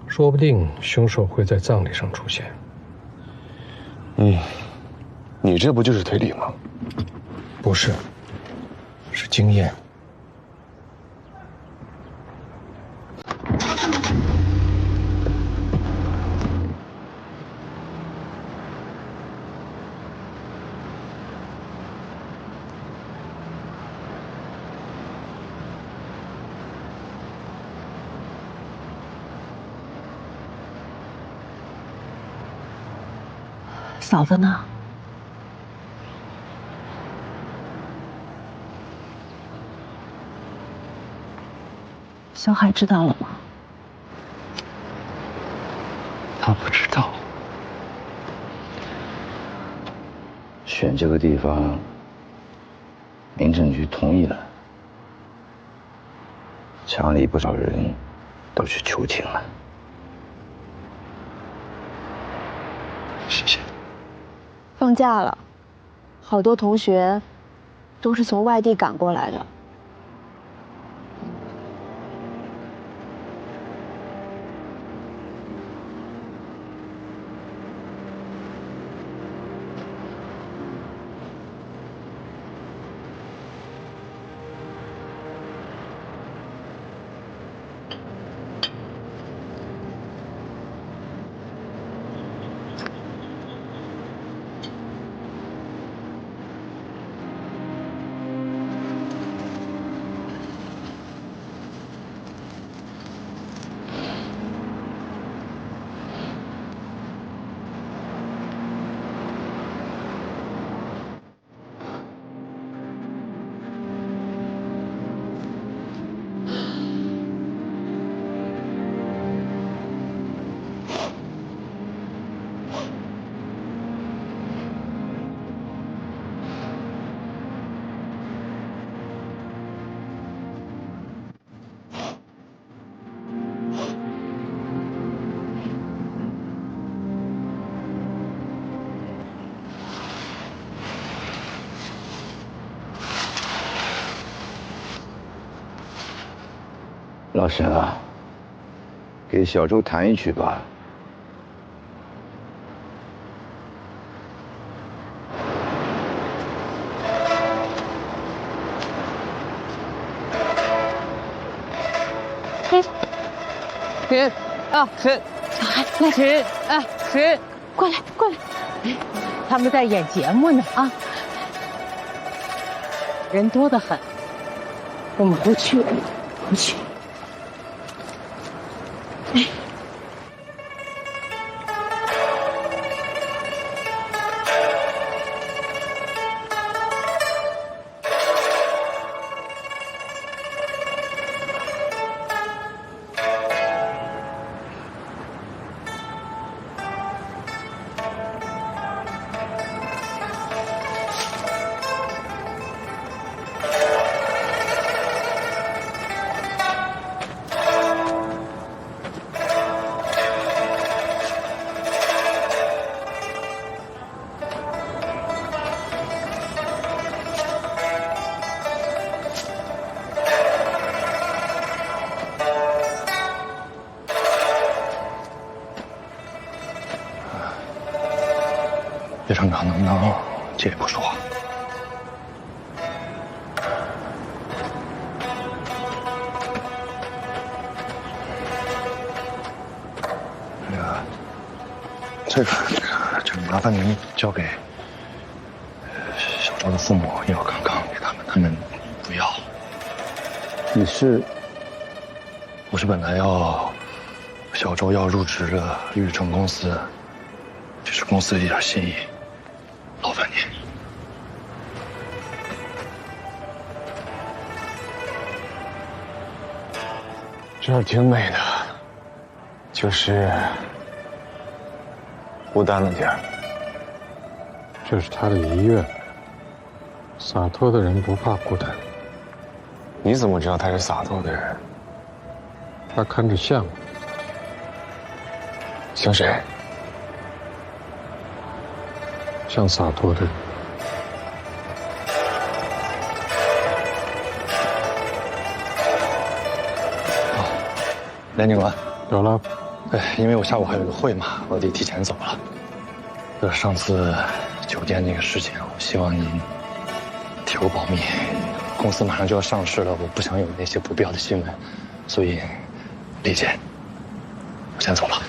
说不定凶手会在葬礼上出现。你这不就是推理吗？不是，是经验。嫂子呢？小海知道了吗？他不知道。选这个地方，民政局同意了，厂里不少人都去求情了。谢谢。放假了，好多同学都是从外地赶过来的。老沈啊，给小周弹一曲吧。停啊，停，小孩来停啊，停，过来过来，他们在演节目呢啊，人多得很，我们回去，回去。哎。叶厂长能不能借一步说话？这个麻烦您交给小周的父母要康康给他们不要。你是？我是本来小周要入职的玉成公司，这是公司的一点心意，劳烦您。这儿挺美的，就是孤单了点儿。这是他的遗愿。洒脱的人不怕孤单。你怎么知道他是洒脱的人？他看着像。像谁？像洒脱的人。连警官，有了。因为我下午还有个会嘛，我得提前走了。上次酒店那个事情，我希望您替我保密。公司马上就要上市了，我不想有那些不必要的新闻，所以理解。我先走了。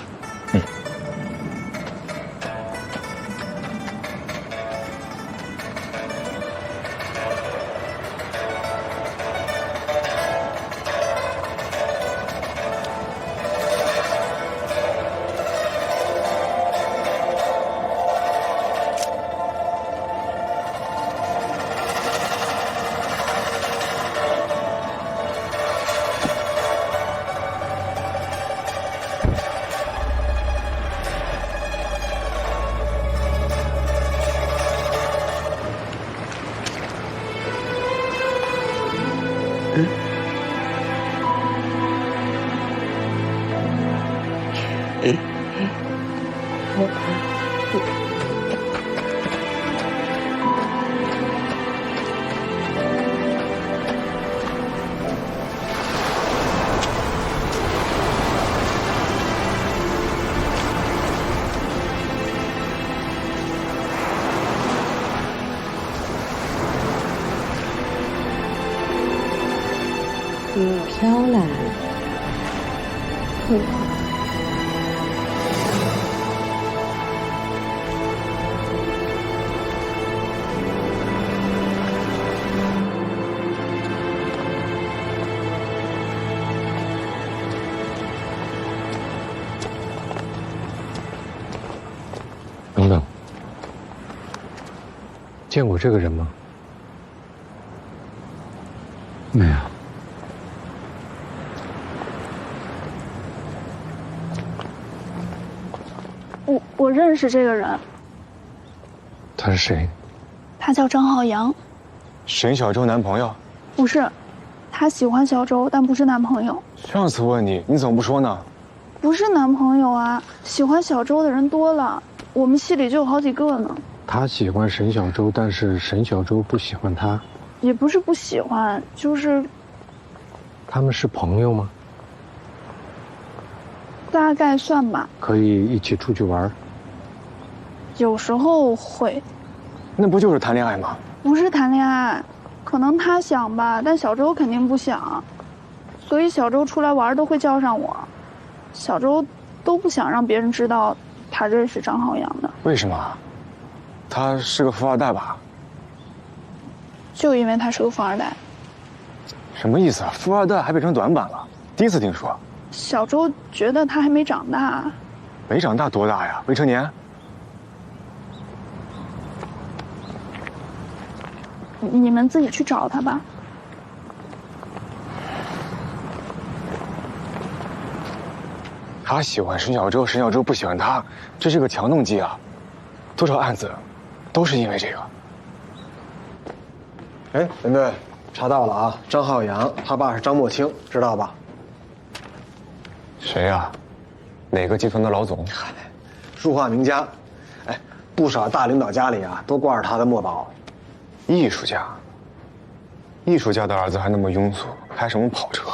你飘来了，等等，见过这个人吗？没有。我认识这个人。他是谁？他叫张浩洋。沈小舟男朋友？不是，他喜欢小舟，但不是男朋友。上次问你，你怎么不说呢？不是男朋友啊，喜欢小舟的人多了，我们系里就有好几个呢。他喜欢沈小舟，但是沈小舟不喜欢他。也不是不喜欢，就是。他们是朋友吗？大概算吧。可以一起出去玩？有时候会。那不就是谈恋爱吗？不是谈恋爱，可能他想吧，但小舟肯定不想。所以小周出来玩都会叫上我。小周都不想让别人知道他认识张浩洋的。为什么？他是个富二代吧？就因为他是个富二代。什么意思啊？富二代还变成短板了？第一次听说。小周觉得他还没长大。没长大多大呀？未成年？你们自己去找他吧。他喜欢沈小舟，沈小舟不喜欢他，这是个强动机啊！多少案子，都是因为这个。哎，文队，查到了啊！张浩洋他爸是张墨清，知道吧？谁呀？哪个集团的老总？书画名家，哎，不少大领导家里啊都挂着他的墨宝。艺术家，艺术家的儿子还那么庸俗，开什么跑车？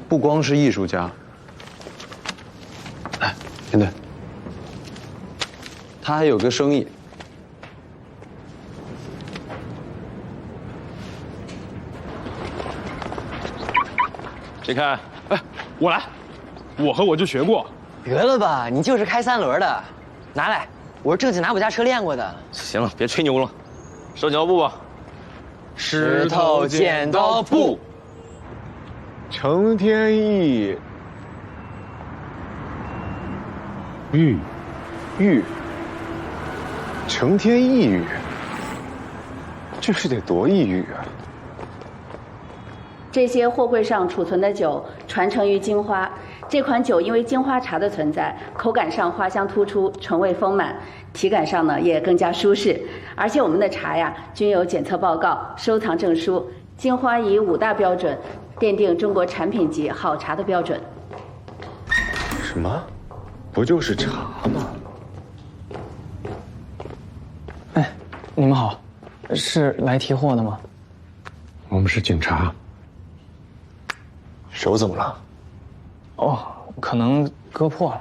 不光是艺术家，哎，林队，他还有个生意。谁开？哎，我来，我和我就学过。得了吧，你就是开3轮的，拿来，我是正经拿我家车练过的。行了，别吹牛了，手脚步吧。石头剪刀布。程天意，玉，程天意玉，这是得多抑郁啊！这些货柜上储存的酒传承于金花。这款酒因为金花茶的存在，口感上花香突出，醇味丰满，体感上呢也更加舒适。而且我们的茶呀均有检测报告、收藏证书。金花以5大标准奠定中国产品级好茶的标准。什么？不就是茶吗？哎，你们好，是来提货的吗？我们是警察。手怎么了？哦，可能割破了。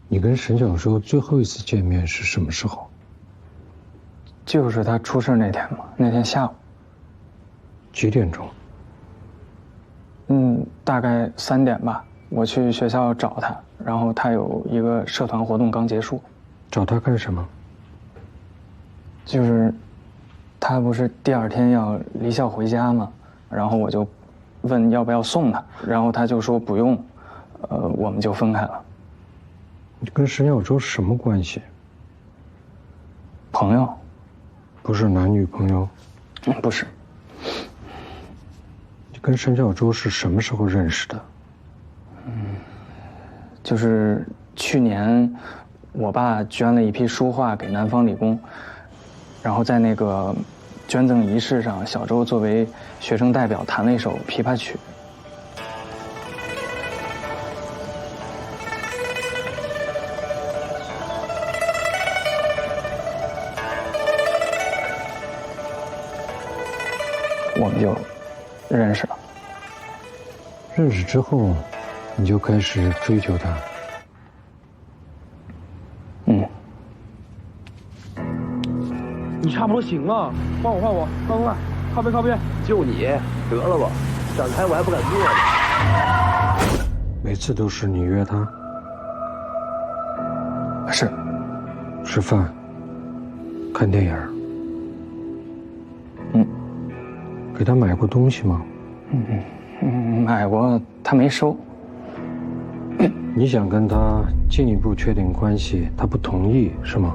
你跟沈小舟最后一次见面是什么时候？就是他出事那天嘛，那天下午。几点钟？大概3点吧。我去学校找他，然后他有一个社团活动刚结束。找他干什么？就是他不是第2天要离校回家吗？然后我就问要不要送他，然后他就说不用，我们就分开了。你跟沈小舟什么关系？朋友。不是男女朋友？不是。你跟沈小舟是什么时候认识的？就是去年我爸捐了一批书画给南方理工，然后在那个捐赠仪式上，小舟作为学生代表弹了一首琵琶曲。我们就认识了。认识之后，你就开始追求他。你差不多行了，换我，快，靠边！就你，得了吧，展开我还不敢做呢。每次都是你约他？是。吃饭，看电影。给他买过东西吗？买过，他没收。你想跟他进一步确定关系，他不同意是吗？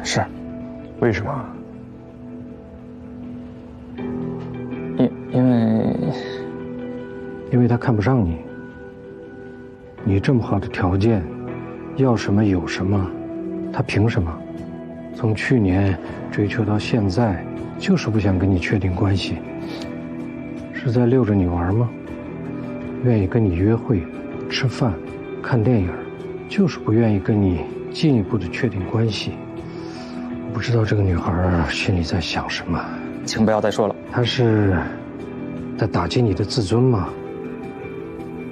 是。为什么？因为他看不上你。你这么好的条件，要什么有什么，他凭什么？从去年追求到现在，就是不想跟你确定关系。是在溜着你玩吗？愿意跟你约会、吃饭、看电影，就是不愿意跟你进一步的确定关系。我不知道这个女孩心里在想什么。请不要再说了。她是在打击你的自尊吗？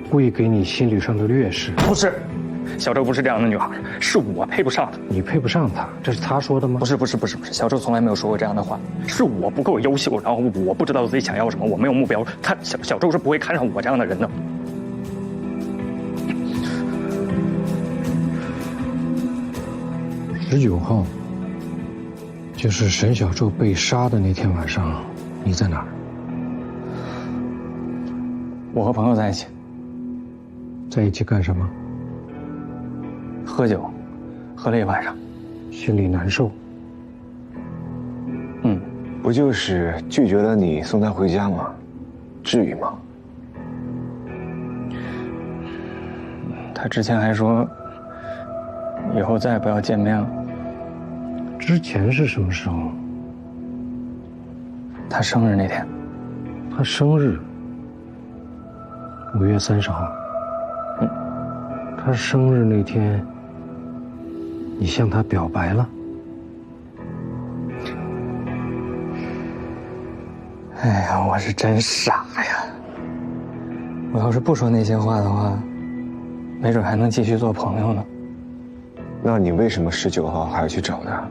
故意给你心理上的劣势？不是，小周不是这样的女孩，是我配不上她。你配不上她，这是她说的吗？不是，小周从来没有说过这样的话，是我不够优秀，然后我不知道自己想要什么，我没有目标。小周是不会看上我这样的人的。19号，就是沈小宙被杀的那天晚上，你在哪儿？我和朋友在一起。在一起干什么？喝酒，喝了一晚上，心里难受。不就是拒绝了你送他回家吗？至于吗？他之前还说，以后再也不要见面了。之前是什么时候？他生日那天。他生日？5月30号。他生日那天，你向他表白了？哎呀，我是真傻呀！我要是不说那些话的话，没准还能继续做朋友呢。那你为什么19号还要去找他？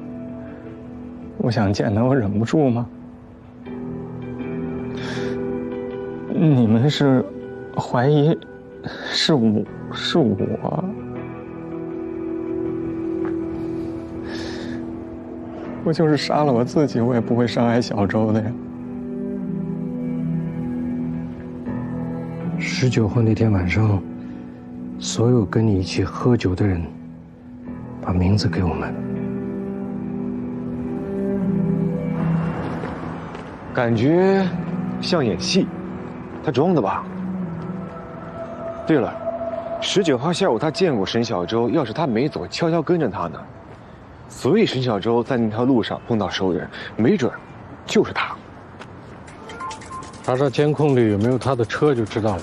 我想见他，我忍不住吗？你们是怀疑是我？我就是杀了我自己，我也不会伤害小周的呀。19号那天晚上，所有跟你一起喝酒的人，把名字给我们。感觉像演戏，他装的吧？对了，19号下午他见过沈小周，要是他没走，悄悄跟着他呢。所以沈小周在那条路上碰到熟人，没准就是他。查查监控里有没有他的车就知道了。